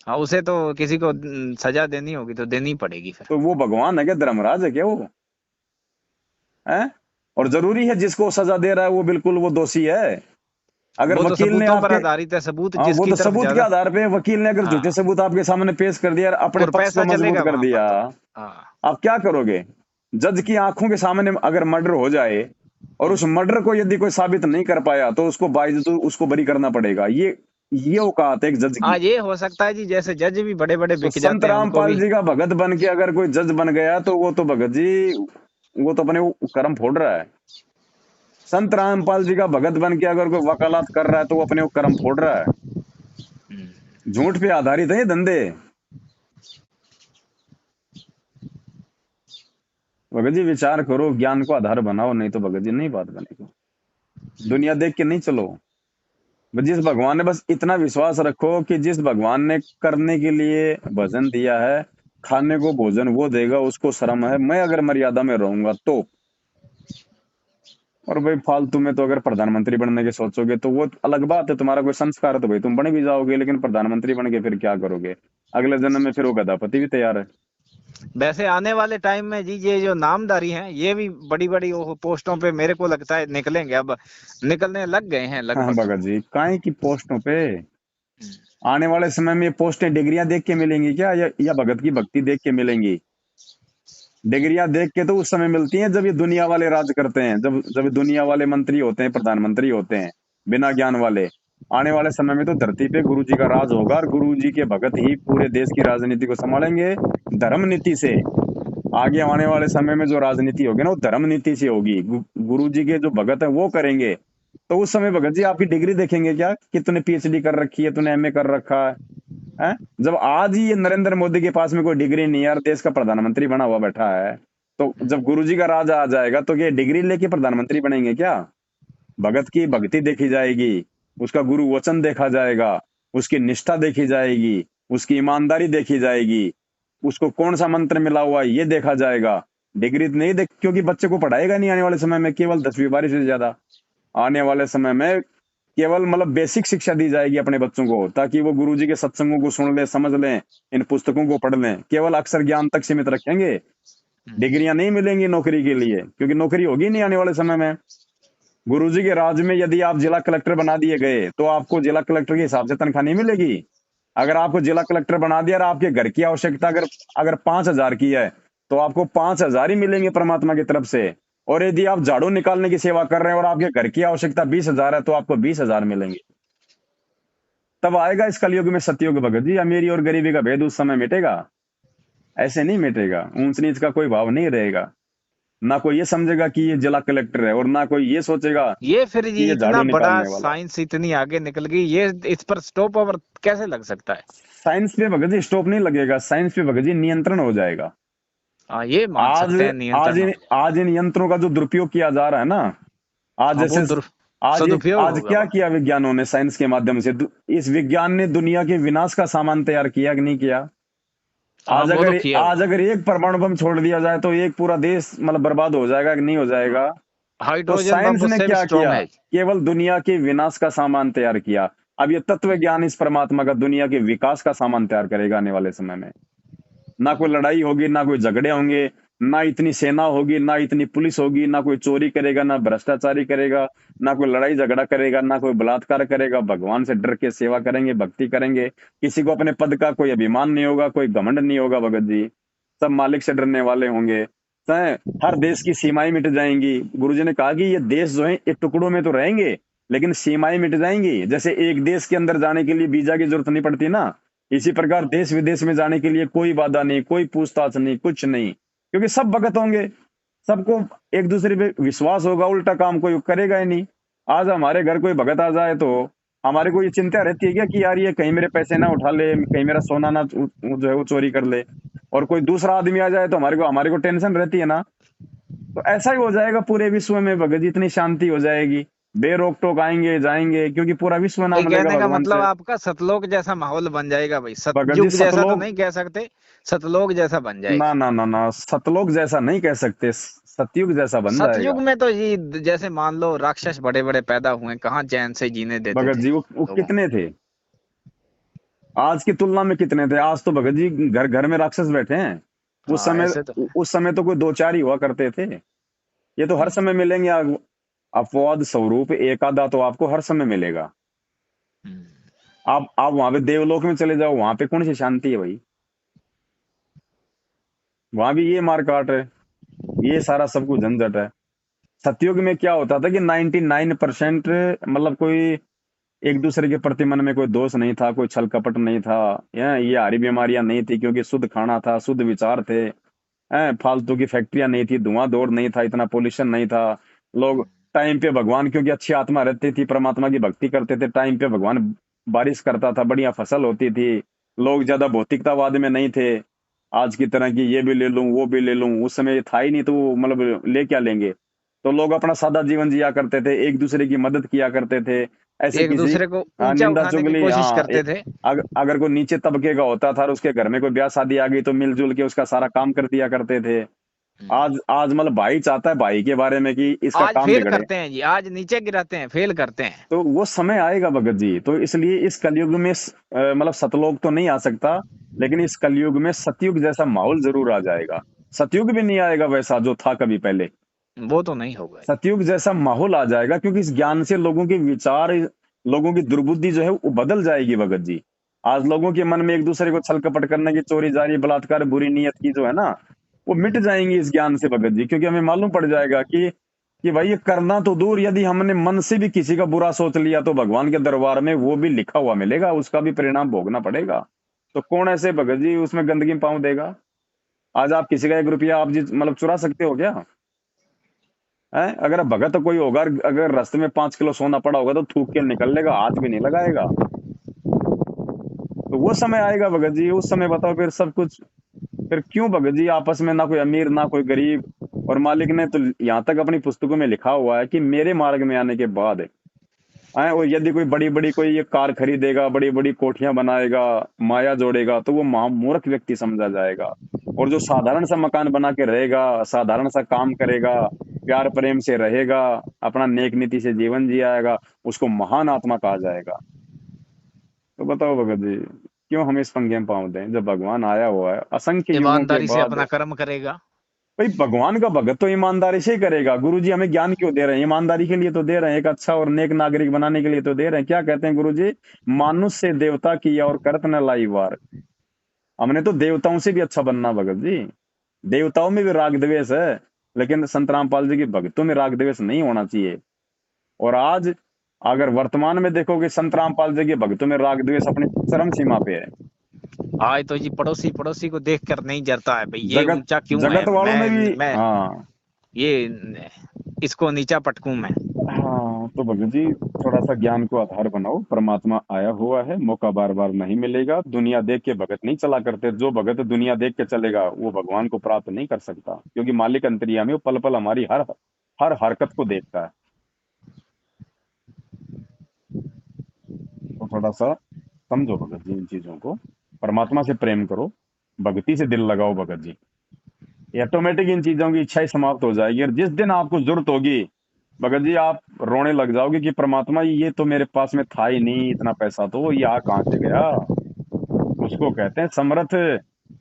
हाँ उसे तो किसी को सजा देनी होगी तो देनी पड़ेगी फिर। तो वो भगवान है क्या, धर्मराज है क्या वो? है? और जरूरी है जिसको सजा दे रहा है वो बिल्कुल वो दोषी है? अगर वो तो वकील ने सबूतों पर आपके, आधारित है, सबूत हाँ वो जिसकी तो तरफ सबूत के ज्यादा। आधार पे, वकील ने अगर झूठे हाँ सबूत आपके सामने पेश कर दिया और अपने और पक्ष को पैसा मजबूत चलेगा कर वहां पर दिया, तो। हाँ आप क्या करोगे? जज की आंखों के सामने अगर मर्डर हो जाए और उस मर्डर को यदि कोई साबित नहीं कर पाया, तो उसको बाइज्जत उसको बरी करना पड़ेगा। ये औकात है एक जज हाँ की। ये हो सकता है जी, जैसे जज भी बड़े बड़े तो बिक संत जाते हैं उनको रामपाल भी। जी का भगत बन के अगर कोई जज बन गया, तो वो तो भगत जी वो तो अपने कर्म फोड़ रहा है। संत रामपाल जी का भगत बन के अगर कोई वकालत कर रहा है, तो वो अपने कर्म फोड़ रहा है। झूठ पे आधारित है ये धंधे। भगत जी विचार करो, ज्ञान को आधार बनाओ, नहीं तो भगत जी नहीं बात बनेगी। दुनिया देख के नहीं चलो। जिस भगवान ने, बस इतना विश्वास रखो कि जिस भगवान ने करने के लिए भजन दिया है, खाने को भोजन वो देगा, उसको शर्म है, मैं अगर मर्यादा में रहूंगा तो। और भाई फालतू में तो अगर प्रधानमंत्री बनने के सोचोगे तो वो अलग बात है, तुम्हारा कोई संस्कार है तो भाई तुम बन भी जाओगे, लेकिन प्रधानमंत्री बन के फिर क्या करोगे? अगले जन्म में फिर वो गधापति भी तैयार है। वैसे आने वाले टाइम में जी ये जो नामधारी हैं ये भी बड़ी बड़ी पोस्टों पे मेरे को लगता है निकलेंगे, अब निकलने लग गए हैं हाँ लगभग। भगत जी, काय की पोस्टों पे? आने वाले समय में ये पोस्टें डिग्रियां देख के मिलेंगी क्या, या भगत की भक्ति देख के मिलेंगी? डिग्रियां देख के तो उस समय मिलती हैं जब ये दुनिया वाले राज करते हैं, जब जब ये दुनिया वाले मंत्री होते हैं, प्रधानमंत्री होते हैं। बिना ज्ञान वाले। आने वाले समय में तो धरती पे गुरु जी का राज होगा और गुरु जी के भगत ही पूरे देश की राजनीति को संभालेंगे धर्म नीति से। आगे आने वाले समय में जो राजनीति होगी ना वो धर्म नीति से होगी। गुरु जी के जो भगत है वो करेंगे। तो उस समय भगत जी आपकी डिग्री देखेंगे क्या कि तूने पीएचडी कर रखी है, तूने एमए कर रखा है? हैं? जब आज ही ये नरेंद्र मोदी के पास में कोई डिग्री नहीं है और देश का प्रधानमंत्री बना हुआ बैठा है, तो जब गुरुजी का राज आ जाएगा तो ये डिग्री लेके प्रधानमंत्री बनेंगे क्या? भगत की भक्ति देखी जाएगी, उसका गुरु वचन देखा जाएगा, उसकी निष्ठा देखी जाएगी, उसकी ईमानदारी देखी जाएगी, उसको कौन सा मंत्र मिला हुआ है ये देखा जाएगा। डिग्री तो नहीं देख, क्योंकि बच्चे को पढ़ाएगा नहीं आने वाले समय में केवल 10वीं 12वीं से ज्यादा। आने वाले समय में केवल मतलब बेसिक शिक्षा दी जाएगी अपने बच्चों को, ताकि वो गुरुजी के सत्संगों को सुन ले, समझ लें, इन पुस्तकों को पढ़ लें। केवल अक्षर ज्ञान तक सीमित रखेंगे, डिग्रियां नहीं मिलेंगी नौकरी के लिए, क्योंकि नौकरी होगी नहीं आने वाले समय में। गुरुजी के राज में यदि आप जिला कलेक्टर बना दिए गए तो आपको जिला कलेक्टर के हिसाब से तनख्वाह नहीं मिलेगी। अगर आपको जिला कलेक्टर बना दिया और आपके घर की आवश्यकता अगर अगर 5,000 की है तो आपको 5,000 ही मिलेंगे परमात्मा की तरफ से। और यदि आप झाड़ू निकालने की सेवा कर रहे हैं और आपके घर की आवश्यकता 20,000 है तो आपको 20,000 मिलेंगे। तब आएगा इस कलयुग में सतयुग भगत जी, अमीरी और गरीबी का भेद उस समय मिटेगा। ऐसे नहीं मिटेगा, ऊंच नीच का कोई भाव नहीं रहेगा। ना कोई ये समझेगा कि ये जिला कलेक्टर है और ना कोई ये सोचेगा ये फिर कि ये ये इतना झाड़ू बड़ा निकालने वाला है। साइंस इतनी आगे निकल गई, ये इस पर स्टॉप ओवर कैसे लग सकता है? साइंस पे भगत जी स्टॉप नहीं लगेगा, साइंस पे भगत जी नियंत्रण हो जाएगा। हाँ, ये मान आज सकते हैं आज नियंत्रण इन होगा। आज इन यंत्रों का जो दुरुपयोग किया जा रहा है ना, आज हाँ, वो जैसे सदुपयोग आज होगा क्या वहां। किया विज्ञानों ने साइंस के माध्यम से, इस विज्ञान ने दुनिया के विनाश का सामान तैयार किया कि नहीं किया? हाँ, वो तो किया आज हुआ। अगर एक परमाणु बम छोड़ दिया जाए तो एक पूरा देश मतलब बर्बाद हो जाएगा कि नहीं हो जाएगा? तो हाइड्रोजन साइंस बम ने उससे भी क्या स्ट्रांग किया? है। केवल दुनिया के विनाश का सामान तैयार किया। अब ये तत्व ज्ञान इस परमात्मा का दुनिया के विकास का सामान तैयार करेगा आने वाले समय में। ना कोई लड़ाई होगी, ना कोई झगड़े होंगे, ना इतनी सेना होगी, ना इतनी पुलिस होगी, ना कोई चोरी करेगा, ना भ्रष्टाचारी करेगा, ना कोई लड़ाई झगड़ा करेगा, ना कोई बलात्कार करेगा। भगवान से डर के सेवा करेंगे, भक्ति करेंगे। किसी को अपने पद का कोई अभिमान नहीं होगा, कोई घमंड नहीं होगा भगत जी। सब मालिक से डरने वाले होंगे। हर देश की सीमाएं मिट जाएंगी। गुरुजी ने कहा कि ये देश जो है ये टुकड़ों में तो रहेंगे लेकिन सीमाएं मिट जाएंगी। जैसे एक देश के अंदर जाने के लिए वीजा की जरूरत नहीं पड़ती ना, इसी प्रकार देश विदेश में जाने के लिए कोई बाधा नहीं, कोई पूछताछ नहीं, कुछ नहीं, क्योंकि सब भगत होंगे। सबको एक दूसरे पे विश्वास होगा, उल्टा काम कोई करेगा ही नहीं। आज हमारे घर कोई भगत आ जाए तो हमारे को ये चिंता रहती है क्या कि यार ये कहीं मेरे पैसे ना उठा ले, कहीं मेरा सोना ना जो है वो चोरी कर ले। और कोई दूसरा आदमी आ जाए तो हमारे को टेंशन रहती है ना। तो ऐसा ही हो जाएगा पूरे विश्व में भगत जी, इतनी शांति हो जाएगी। बेरोक टोक आएंगे जाएंगे क्योंकि पूरा विश्व भाई नाम लेगा कहने का भगवान मतलब से। आपका सतलोक जैसा माहौल बन जाएगा भाई, भगत जी सतयुग जैसा तो सतलोक, नहीं कह सकते, सतलोक जैसा बन ना जाएगा। ना ना ना, सतलोक जैसा नहीं कह सकते, सतयुग जैसा बन सतयुग जाएगा। में तो ये जैसे मान लो राक्षस बड़े बड़े पैदा हुए, कहाँ चैन से जीने देते भगत थे जी वो लोगों को। कितने थे? आज की तुलना में कितने थे? आज तो भगत जी घर घर में राक्षस बैठे हैं। उस हाँ, समय ऐसे तो है। उस समय तो कोई दो चार ही हुआ करते थे। ये तो हर हम्म, समय मिलेंगे। अपवाद स्वरूप एक आधा तो आपको हर समय मिलेगा। हम्म। आप वहां पे देवलोक में चले जाओ, वहां पे कौन सी शांति है भाई? वहां भी ये मार काट है, ये सारा सब कुछ झंझट है। सतयुग में क्या होता था कि 99% मतलब कोई एक दूसरे के प्रति मन में कोई दोष नहीं था, कोई छल कपट नहीं था। ये हारी बीमारियां नहीं थी क्योंकि शुद्ध खाना था, शुद्ध विचार थे। फालतू की फैक्ट्रियां नहीं थी, धुआं दौड़ नहीं था, इतना पोल्यूशन नहीं था। लोग टाइम पे भगवान, क्योंकि अच्छी आत्मा रहती थी, परमात्मा की भक्ति करते थे, टाइम पे भगवान बारिश करता था, बढ़िया फसल होती थी। लोग ज्यादा भौतिकतावाद में नहीं थे। आज की तरह की ये भी ले लूं वो भी ले लूं, उस समय ये था ही नहीं, तो वो मतलब ले क्या लेंगे। तो लोग अपना सादा जीवन जिया करते थे, एक दूसरे की मदद किया करते थे। ऐसे एक किसी, दूसरे को हाँ, ऊंचा निंदा उठाने की चुगली, कोशिश हाँ, करते थे। अगर कोई नीचे तबके का होता था और उसके घर में कोई ब्याह शादी आ गई तो मिलजुल के उसका सारा काम कर दिया करते थे। आज आज मतलब भाई चाहता है भाई के बारे में कि इसका आज काम फेल बिगड़े। करते हैं जी, आज नीचे गिराते हैं, फेल करते हैं। तो वो समय आएगा भगत जी। तो इसलिए इस कलयुग में मतलब सतलोक तो नहीं आ सकता, लेकिन इस कलयुग में सतयुग जैसा माहौल जरूर आ जाएगा। सतयुग भी नहीं आएगा वैसा जो था कभी पहले। वो तो नहीं होगा। सतयुग जैसा माहौल आ जाएगा क्योंकि इस ज्ञान से लोगों के विचार, लोगों की दुर्बुद्धि जो है वो बदल जाएगी भगत जी। आज लोगों के मन में एक दूसरे को छल कपट करने की, चोरी जारी बलात्कार बुरी नीयत की जो है ना, वो मिट जाएंगी इस ज्ञान से भगत जी। क्योंकि हमें मालूम पड़ जाएगा कि कि भाई ये करना तो दूर, यदि हमने मन से भी किसी का बुरा सोच लिया तो भगवान के दरबार में वो भी लिखा हुआ मिलेगा, उसका भी परिणाम भोगना पड़ेगा। तो कौन ऐसे भगत जी उसमें गंदगी में पाँव देगा? आज आप किसी का 1 रुपया आप जी मतलब चुरा सकते हो क्या? है अगर भगत कोई होगा, अगर रास्ते में 5 किलो सोना पड़ा होगा तो थूक के निकल लेगा, हाथ भी नहीं लगाएगा। तो वो समय आएगा भगत जी, उस समय बताओ फिर सब कुछ, फिर क्यों भगत जी आपस में ना कोई अमीर ना कोई गरीब। और मालिक ने तो यहाँ तक अपनी पुस्तकों में लिखा हुआ है कि मेरे मार्ग में आने के बाद आए, और यदि कोई बड़ी बड़ी कोई ये कार खरीदेगा, बड़ी बड़ी कोठियां बनाएगा, माया जोड़ेगा, तो वो महामूर्ख व्यक्ति समझा जाएगा। और जो साधारण सा मकान बना के रहेगा, साधारण सा काम करेगा, प्यार प्रेम से रहेगा, अपना नेक नीति से जीवन जियाएगा, उसको महान आत्मा कहा जाएगा। तो बताओ भगत जी, क्यों हम इस पंगे में पाँव दें जब भगवान आया हुआ है असंख्य युगों के ईमानदारी से बाद। अपना कर्म करेगा। भाई भगवान का भगत तो ईमानदारी से ही करेगा। गुरु जी हमें ज्ञान क्यों दे रहे हैं? ईमानदारी के लिए तो दे रहे हैं, एक अच्छा और नेक नागरिक बनाने के लिए तो दे रहे हैं। क्या कहते हैं गुरु जी? मानुष से देवता किया और करत न लाई वार। हमने तो देवताओं से भी अच्छा बनना भगत जी। देवताओं में भी राग द्वेष है, लेकिन संत रामपाल जी की भक्तों में राग द्वेष नहीं होना चाहिए। और आज अगर वर्तमान में देखोगे, संत रामपाल जी के भक्तों में राग द्वेष अपनी चरम सीमा पे है। आज तो जी पड़ोसी पड़ोसी को देख कर नहीं जरता है भाई, ये जगत ऊंचा क्यों है, जगत वालों में भी, मैं हाँ। ये इसको नीचा पटकूं मैं। हाँ तो भगत जी, थोड़ा सा ज्ञान को आधार बनाओ। परमात्मा आया हुआ है, मौका बार बार नहीं मिलेगा। दुनिया देख के भगत नहीं चला करते। जो भगत दुनिया देख के चलेगा वो भगवान को प्राप्त नहीं कर सकता, क्योंकि मालिक अंतर्यामी वो पल पल हमारी हर हर हरकत को देखता है। तो थोड़ा सा समझो भगत जी इन चीजों को। परमात्मा से प्रेम करो, भक्ति से दिल लगाओ भगत जी। ये ऑटोमेटिक इन चीजों की इच्छा ही समाप्त हो जाएगी। और जिस दिन आपको जरूरत होगी भगत जी, आप रोने लग जाओगे कि परमात्मा ये तो मेरे पास में था ही नहीं, इतना पैसा तो ये आ कहाँ से गया। उसको कहते हैं समर्थ,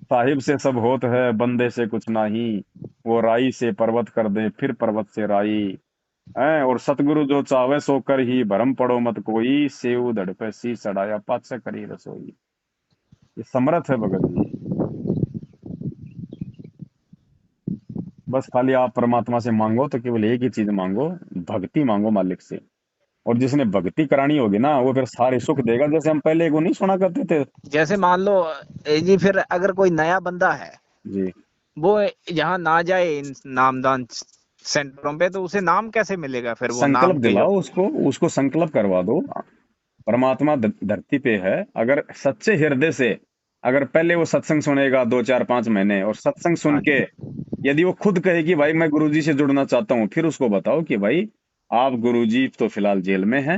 साहिब से सब होत है, बंदे से कुछ नहीं। वो राई से पर्वत कर दे, फिर पर्वत से राई है। और सतगुरु जो चावे सो कर ही, भरम पड़ो मत कोई, सेव धड़ पे सी सड़ाया पाछ करी रसोई। ये समर्थ है भगत जी। बस खाली आप परमात्मा से मांगो तो केवल एक ही चीज मांगो, भक्ति मांगो मालिक से। और जिसने भक्ति करानी होगी ना, वो फिर सारे सुख देगा। जैसे हम पहले को नहीं सुना करते थे जैसे मान लो जी, फिर अगर कोई नया बंदा है, जी, वो यहाँ ना जाए इन नामदान सेंटरों पे, तो उसे नाम कैसे मिलेगा फिर? वो संकल्प नाम के जो दिलाओ उसको, उसको संकल्प करवा दो। परमात्मा धरती पे है, अगर सच्चे हृदय से, अगर पहले वो सत्संग सुनेगा 2 4 5 महीने, और सत्संग सुन हाँ के जी, यदि वो खुद कहे कि भाई मैं गुरुजी से जुड़ना चाहता हूँ, फिर उसको बताओ कि भाई आप गुरुजी तो फिलहाल जेल में हैं,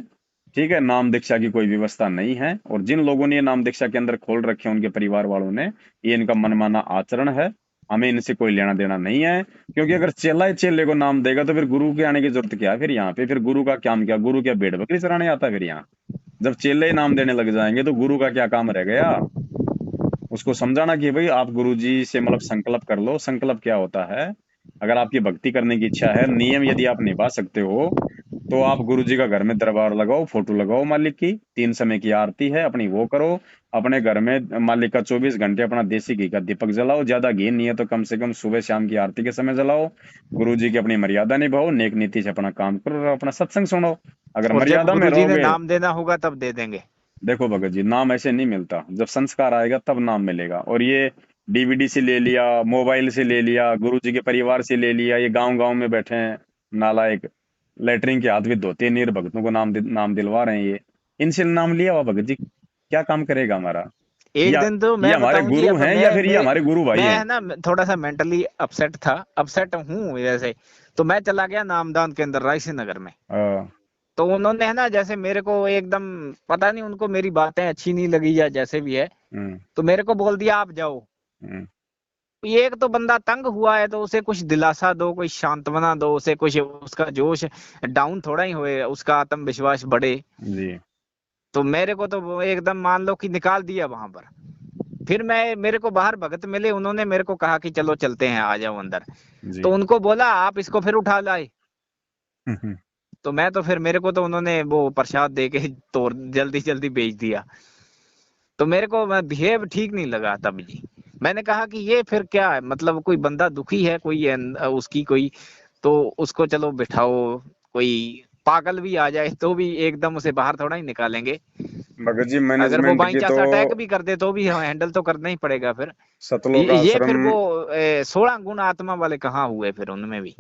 ठीक है, नाम दीक्षा की कोई व्यवस्था नहीं है। और जिन लोगों ने ये नाम दीक्षा के अंदर खोल रखे हैं, उनके परिवार वालों ने, ये इनका मनमाना आचरण है, हमें इनसे कोई लेना देना नहीं है। क्योंकि अगर चेला ही चेले को नाम देगा तो फिर गुरु के आने की जरूरत क्या है? फिर यहाँ पे फिर गुरु का काम क्या? गुरु क्या भेड़ बकरी चराने आता है फिर यहाँ? जब चेले ही नाम देने लग जाएंगे तो गुरु का क्या काम रह गया? उसको समझाना कि भाई आप गुरुजी से मतलब संकल्प कर लो। संकल्प क्या होता है? अगर आपकी भक्ति करने की इच्छा है, नियम यदि आप निभा सकते हो, तो आप गुरुजी का घर में दरबार लगाओ, फोटो लगाओ मालिक की, 3 समय की आरती है अपनी वो करो। अपने घर में मालिक का 24 घंटे अपना देसी घी का दीपक जलाओ। ज्यादा घी नहीं है तो कम से कम सुबह शाम की आरती के समय जलाओ। गुरुजी की अपनी मर्यादा निभाओ, नेक नीति से अपना काम करो और अपना सत्संग सुनो। अगर और जब मर्यादा में गुरुजी ने रहोगे, नाम देना होगा तब दे देंगे। देखो भगत जी, नाम ऐसे नहीं मिलता। जब संस्कार आएगा तब नाम मिलेगा। और ये डीवीडी से ले लिया, मोबाइल से ले लिया, गुरुजी के परिवार से ले लिया, ये गांव गांव में बैठे हैं नालायक, लेटरिन के हाथ भी धोते नहीं, और भगतों को नाम दिलवा रहे हैं। ये इनसे नाम लिया हुआ भगत जी क्या काम करेगा हमारा? एक या दिन तो ये मैं हमारे बताऊं जी, गुरु अब हैं या फिर ये हमारे गुरु भाई मैं हैं? है ना थोड़ा सा मेंटली अपसेट था, अपसेट हूँ जैसे। तो मैं चला गया नामदान के अंदर रायसी नगर में। हाँ, तो उन्होंने है ना, जैसे मेरे को एकदम पता नहीं उनको मेरी बातें अच्छी नहीं लगी या जैसे भी है, हम्म, तो मेरे को बोल दिया आप जाओ। हम्म, ये एक तो बंदा तंग हुआ है, तो उसे कुछ दिलासा दो, कोई सांत्वना दो उसे, कुछ उसका जोश डाउन थोड़ा ही होए, उसका आत्मविश्वास बढ़े। जी, तो मेरे को तो वो एकदम मान लो कि निकाल दिया वहां पर। फिर मैं, मेरे को बाहर भगत मिले, उन्होंने मेरे को कहा कि चलो चलते हैं, आ जाओ अंदर। तो जी, उनको बोला आप इसको फिर उठा लाए। हम्म, तो मैं तो फिर, मेरे को तो उन्होंने वो प्रसाद दे के तो जल्दी जल्दी भेज दिया। तो मेरे को बिहेव ठीक नहीं लगा तब जी। मैंने कहा कि ये फिर क्या है, मतलब कोई बंदा दुखी है, कोई उसकी कोई तो उसको चलो बिठाओ, कोई पागल भी आ जाए तो भी एकदम उसे बाहर थोड़ा ही निकालेंगे। भगत जी अगर वो मैनेजमेंट बाई की चांस तो अटैक भी कर दे तो भी हैंडल तो करना ही पड़ेगा फिर। सतलोक ये फिर आश्रम वो 16 गुण आत्मा वाले कहाँ हुए फिर उनमें भी।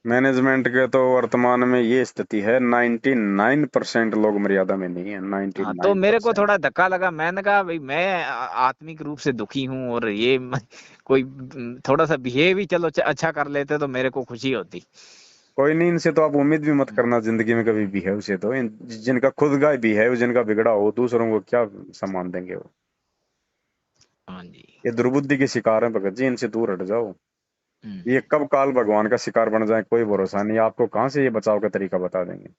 मैनेजमेंट के तो वर्तमान में ये स्थिति है, 99% लोग मर्यादा में नहीं है, हाँ, तो मेरे को 99%। थोड़ा धक्का लगा, मैंने कहा भाई मैं आत्मिक रूप से दुखी हूँ, और ये कोई थोड़ा सा बिहेव ही चलो अच्छा कर लेते तो मेरे को खुशी होती। कोई नहीं, इनसे तो आप उम्मीद भी मत करना जिंदगी में कभी बिहेव से, तो जिनका खुद का बिहेव जिनका बिगड़ा हो, दूसरों को क्या सम्मान देंगे वो। हाँ जी। ये दुर्बुद्धि के शिकार हैं भगत जी, इनसे दूर हट जाओ। ये कब काल भगवान का शिकार बन जाए कोई भरोसा नहीं, आपको कहाँ से ये बचाव का तरीका बता देंगे।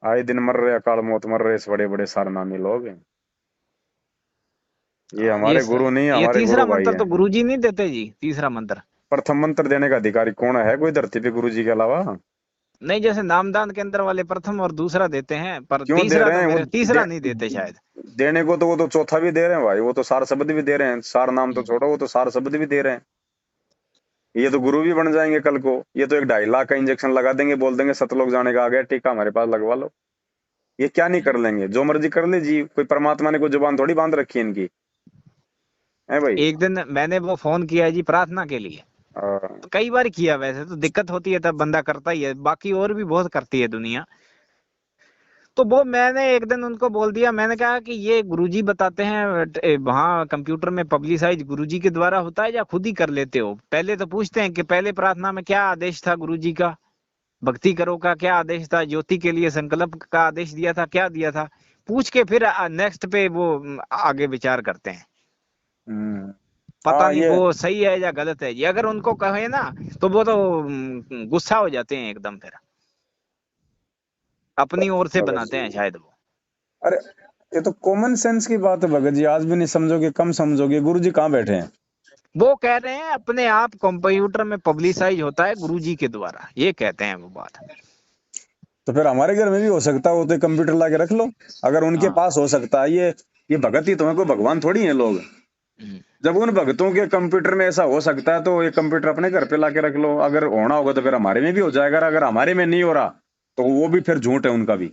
आए दिन मर रहे, अकाल मौत मर रहे इस बड़े बड़े सारनामी लोग। ये ये हमारे गुरु नहीं, ये हमारे तीसरा गुरु भाई मंत्र हैं। तो गुरुजी नहीं देते जी, तीसरा मंत्र। प्रथम मंत्र देने का अधिकारी कौन है कोई धरती पे गुरु जी के अलावा? नहीं, जैसे नामदान केंद्र वाले प्रथम और दूसरा देते हैं, पर क्यों दे तीसरा रहे तो हैं वो? मेरे तीसरा नहीं देते शायद। देने को तो वो तो चौथा भी दे रहे हैं भाई, वो तो सार शब्द भी दे रहे हैं, सार नाम तो छोड़ो, वो तो सार शब्द भी दे रहे हैं। ये तो गुरु भी बन जाएंगे कल को। ये तो एक 2.5 लाख का इंजेक्शन लगा देंगे, बोल देंगे सतलोक जाने का आ गया टीका, हमारे पास लगवा लो। ये क्या नहीं कर लेंगे, जो मर्जी कर ले जी, कोई परमात्मा ने कोई जुबान थोड़ी बांध रखी है इनकी, है भाई। एक दिन मैंने वो फोन किया जी प्रार्थना के लिए, आ, तो कई बार किया, वैसे तो दिक्कत होती है तब बंदा करता ही है, बाकी और भी बहुत करती है दुनिया। तो वो मैंने एक दिन उनको बोल दिया, मैंने कहा कि ये गुरुजी बताते हैं वहाँ कंप्यूटर में पब्लिसाइज गुरुजी के द्वारा होता है या खुद ही कर लेते हो? पहले तो पूछते हैं कि पहले प्रार्थना में क्या आदेश था गुरुजी का, भक्ति करो का क्या आदेश था, ज्योति के लिए संकल्प का आदेश दिया था, क्या दिया था, पूछ के फिर नेक्स्ट पे वो आगे विचार करते हैं। हम्म, पता हाँ नहीं ये वो सही है या गलत है जी, अगर उनको कहे ना तो वो तो गुस्सा हो जाते हैं एकदम, फिर अपनी ओर से भगत बनाते जी, हैं शायद वो। अरे ये तो कॉमन सेंस की बात है भगत जी, आज भी नहीं समझोगे, कम समझोगे। गुरु जी कहाँ बैठे हैं? वो कह रहे हैं अपने आप कंप्यूटर में पब्लिसाइज होता है गुरुजी के द्वारा, ये कहते हैं वो बात। तो फिर हमारे घर में भी हो सकता है, वो तो कंप्यूटर ला के रख लो। अगर उनके हाँ। पास हो सकता है, ये भगत ही तो है, कोई भगवान थोड़ी है लोग। हम्म। जब उन भगतों के कंप्यूटर में ऐसा हो सकता है, तो ये कंप्यूटर अपने घर पे ला के रख लो। अगर होना होगा तो फिर हमारे में भी हो जाएगा, अगर हमारे में नहीं हो रहा तो वो भी फिर झूठ है उनका भी।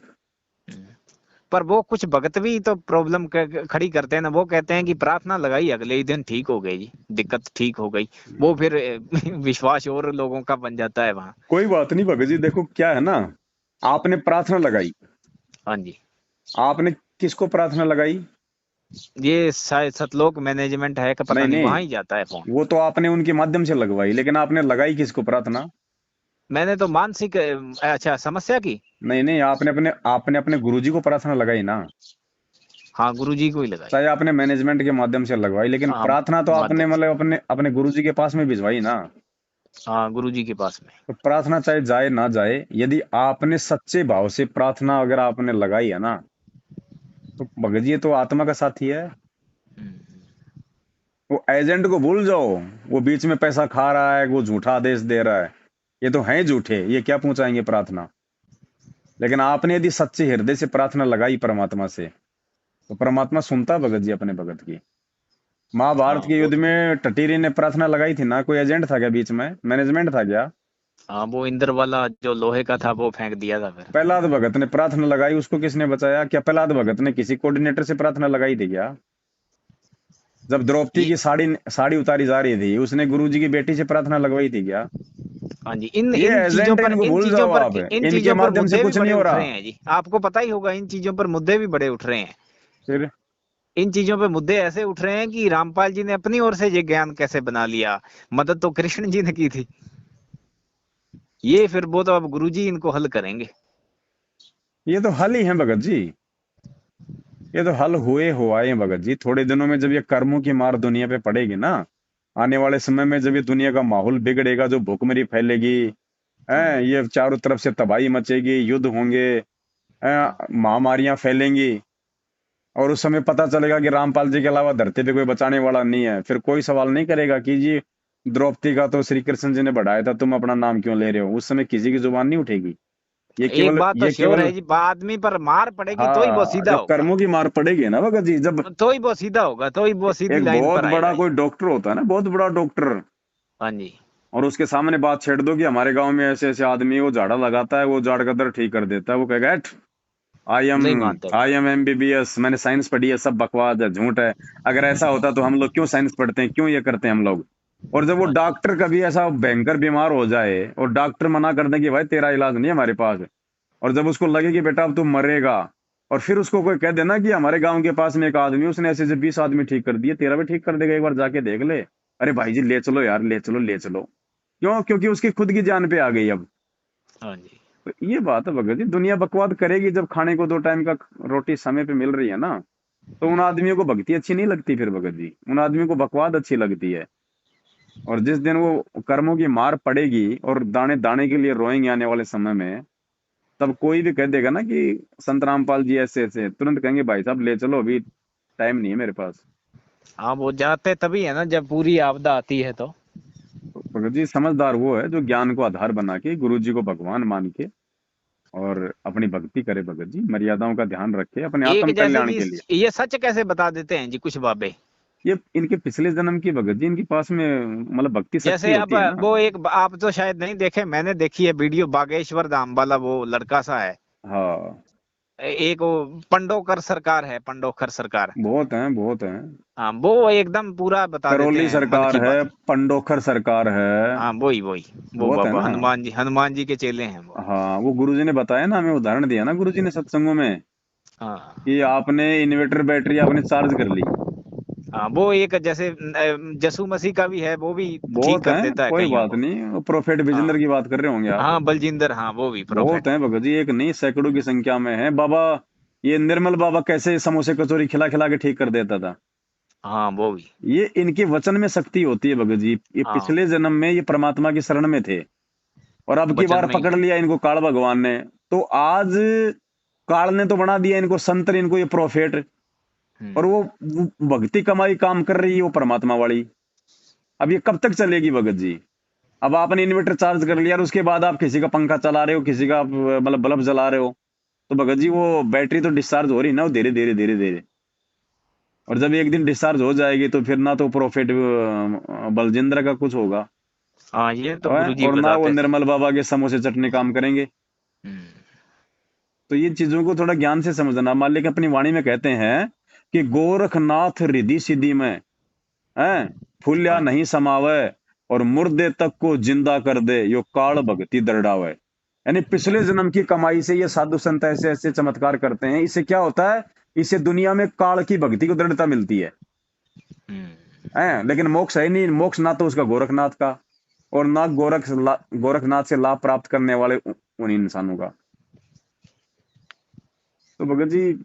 पर वो कुछ भगत भी तो प्रॉब्लम खड़ी करते हैं ना, वो कहते हैं कि प्रार्थना लगाई अगले ही दिन ठीक हो गई जी, दिक्कत ठीक हो गई। वो फिर विश्वास और लोगों का बन जाता है वहां। कोई बात नहीं भगत जी, देखो क्या है ना, आपने प्रार्थना लगाई, हाँ जी। आपने किसको प्रार्थना लगाई? ये शायद सतलोक मैनेजमेंट है कि पता नहीं नहीं, नहीं, वहां ही जाता है फोन। वो तो आपने उनके माध्यम से लगवाई, लेकिन आपने लगाई किसको प्रार्थना? मैंने तो मानसिक अच्छा समस्या की। नहीं नहीं, आपने अपने गुरुजी को प्रार्थना लगाई ना। हाँ, गुरुजी को ही लगाई। चाहे आपने मैनेजमेंट के माध्यम से लगवाई, लेकिन हाँ, प्रार्थना तो आपने माध्यम से। मतलब अपने अपने गुरुजी के पास में भिजवाई ना। हाँ, गुरुजी के पास में। तो प्रार्थना चाहे जाए ना जाए, यदि आपने सच्चे भाव से प्रार्थना अगर आपने लगाई है ना, तो भगत जी ये तो आत्मा का साथी है। वो एजेंट को भूल जाओ, वो बीच में पैसा खा रहा है, वो झूठा आदेश दे रहा है, ये तो हैं झूठे, ये क्या पहुंचाएंगे प्रार्थना। लेकिन आपने यदि सच्चे हृदय से प्रार्थना लगाई परमात्मा से, तो परमात्मा सुनता भगत जी अपने भगत की। हाँ, महाभारत के वो युद्ध तो। में टटीरी ने प्रार्थना लगाई थी ना, कोई एजेंट था क्या बीच में, मैनेजमेंट था क्या? हाँ, वो इंद्र वाला जो लोहे का था वो फेंक दिया था फिर। प्रहलाद भगत ने प्रार्थना लगाई, उसको किसने बचाया? क्या प्रहलाद भगत ने किसी कोऑर्डिनेटर से प्रार्थना लगाई थी क्या? जब द्रौपदी ये। की साड़ी साड़ी उतारी जा रही थी, उसने गुरुजी की बेटी से प्रार्थना लगवाई थी क्या? हाँ जी, इन ये इन चीजों एजेंट है, पर इनको इन भूल चीजों जाओ पर आप, इन इनके चीजों पर माध्यम से मुद्दे भी कुछ नहीं बड़े हो उठ रहा। रहे हैं जी, आपको पता ही होगा, इन चीजों पर मुद्दे भी बड़े उठ रहे हैं। फिर इन चीजों पे मुद्दे ऐसे उठ रहे हैं कि रामपाल जी ने अपनी ओर से ये ज्ञान कैसे बना लिया, मदद तो कृष्ण जी ने की थी। ये फिर वो तो अब गुरुजी इनको हल करेंगे। ये तो हल ही है भगत जी, ये तो हल हुए हुआ है भगत जी। थोड़े दिनों में जब ये कर्मों की मार दुनिया पे पड़ेगी ना, आने वाले समय में जब ये दुनिया का माहौल बिगड़ेगा, जो भूखमरी फैलेगी, हाँ। ये चारों तरफ से तबाही मचेगी, युद्ध होंगे, महामारियां फैलेंगी, और उस समय पता चलेगा कि रामपाल जी के अलावा धरती पे कोई बचाने वाला नहीं है, फिर कोई सवाल नहीं करेगा कि जी द्रौपदी का तो श्री कृष्ण जी ने बढ़ाया था, तुम अपना नाम क्यों ले रहे हो। उस समय किसी की जुबान नहीं उठेगी। ये एक केवल बात तो ये श्योर केवल है जी, आदमी पर मार पड़ेगी तो ही वो हाँ, सीधा जब होगा। कर्मों की मार पड़ेगी ना भगत जी, जब तो ही वो सीधा होगा, तो ही वो सीधी एक लाइन बहुत पर बड़ा आएगा जी। कोई डॉक्टर होता है ना, बहुत बड़ा डॉक्टर, हाँ जी। और उसके सामने बात छेड़ दो कि हमारे गांव में ऐसे ऐसे आदमी है, वो झाड़ा लगाता है, वो झाड़ का दर्द ठीक कर देता है, वो कहेगा आई एम नहीं मानते वो। आई एम एमबीबीएस, मैंने साइंस पढ़ी है, सब बकवास है, झूठ है। अगर ऐसा होता तो हम लोग क्यों साइंस पढ़ते हैं, क्यों ये करते हैं हम लोग। और जब वो हाँ जी। डॉक्टर कभी ऐसा भयंकर बीमार हो जाए और डॉक्टर मना कर दे कि भाई तेरा इलाज नहीं है हमारे पास, और जब उसको लगे कि बेटा अब तू मरेगा, और फिर उसको कोई कह देना कि हमारे गांव के पास में एक आदमी है, उसने ऐसे ऐसे 20 आदमी ठीक कर दिए, तेरा भी ठीक कर देगा, एक बार जाके देख ले। अरे भाई जी ले चलो यार, ले चलो ले चलो। क्यों? क्योंकि उसकी खुद की जान पे आ गई अब। हाँ जी। तो ये बात है भगत जी, दुनिया बकवाद करेगी जब खाने को 2 टाइम का रोटी समय पे मिल रही है ना, तो उन आदमियों को भक्ति अच्छी नहीं लगती, फिर भगत जी उन आदमियों को बकवाद अच्छी लगती है। और जिस दिन वो कर्मों की मार पड़ेगी और दाने दाने के लिए रोएंगे आने वाले समय में, तब कोई भी कह देगा ना कि संत रामपाल जी ऐसे ऐसे, तुरंत कहेंगे भाई साहब ले चलो, अभी टाइम नहीं है मेरे पास। हाँ वो जाते तभी है ना जब पूरी आपदा आती है तो। तो भगत जी समझदार वो है जो ज्ञान को आधार बना के, गुरु जी को भगवान मान के और अपनी भक्ति करे, भगत जी मर्यादाओं का ध्यान रखे अपने आत्म एक जैसे कल्याण कि के लिए। ये सच कैसे बता देते हैं जी कुछ बाबे। ये इनके पिछले जन्म की भगत जी, इनके पास में मतलब भक्ति शक्ति जैसे अब होती है ना। वो एक आप तो शायद नहीं देखे, मैंने देखी है वीडियो, बागेश्वर धाम वाला वो लड़का सा है, हाँ एक वो पंडोकर सरकार है, पंडोकर सरकार। बहुत हैं, बहुत हैं। हाँ वो एकदम पूरा बता देते करौली हैं मन सरकार की है, बात। पंडोखर सरकार है, हाँ वही वही, वो बहुत है बाबा ना। हनुमान जी के चेले हैं वो। हाँ वो गुरुजी ने बताया ना, हमें उदाहरण दिया ना गुरुजी ने सत्संगों में, हाँ कि आपने इन्वर्टर बैटरी आपने चार्ज कर ली। हाँ वो एक जैसे यसु मसीह का भी है, वो भी ठीक बहुत कर हैं, देता है कोई कईयों बात को। नहीं, प्रोफेट हाँ विजेंद्र की बात कर रहे होंगे आप। हाँ बलजिंदर, हाँ वो भी बहुत प्रोफेट। हैं भगत जी, एक नहीं सैकड़ों की संख्या में है बाबा। ये निर्मल बाबा कैसे समोसे कचौरी खिला खिला के ठीक कर देता था। हाँ वो भी। ये इनके वचन में शक्ति होती है भगत जी, ये हाँ पिछले जन्म में ये परमात्मा की शरण में थे, और अब की वचन बार में ही पकड़ है। लिया इनको काल भगवान ने। तो आज काल ने तो बना दिया इनको संत, इनको ये प्रोफेट। और हम्म। वो भक्ति कमाई काम कर रही है वो परमात्मा वाली। अब ये कब तक चलेगी भगत जी? अब आपने इन्वर्टर चार्ज कर लिया और उसके बाद आप किसी का पंखा चला रहे हो, किसी का मतलब बल्ब जला रहे हो, तो भगत जी वो बैटरी तो डिस्चार्ज हो रही ना, वो धीरे धीरे धीरे धीरे। और जब एक दिन डिस्चार्ज हो जाएगी तो फिर ना तो प्रॉफिट बलजिंद्र का कुछ होगा, हाँ ये तो गुरुजी और ना वो बताते थे। निर्मल बाबा के समोसे चटनी काम करेंगे। हम्म। तो ये चीजों को थोड़ा ज्ञान से समझना। मालिक अपनी वाणी में कहते हैं कि गोरखनाथ रिद्धि सिद्धि में है, फूल्या हाँ नहीं समावे, और मुर्दे तक को जिंदा कर दे, यो काल भक्ति दरड़ावे। यानी पिछले जन्म की कमाई से ये साधु संत ऐसे ऐसे चमत्कार करते हैं, इससे क्या होता है, इससे दुनिया में काल की भक्ति को दृढ़ता मिलती हम्म। है। लेकिन मोक्ष है ही नहीं, मोक्ष ना तो उसका गोरखनाथ का, और ना गोरखनाथ से लाभ प्राप्त करने वाले उन इंसानों का। तो भगत जी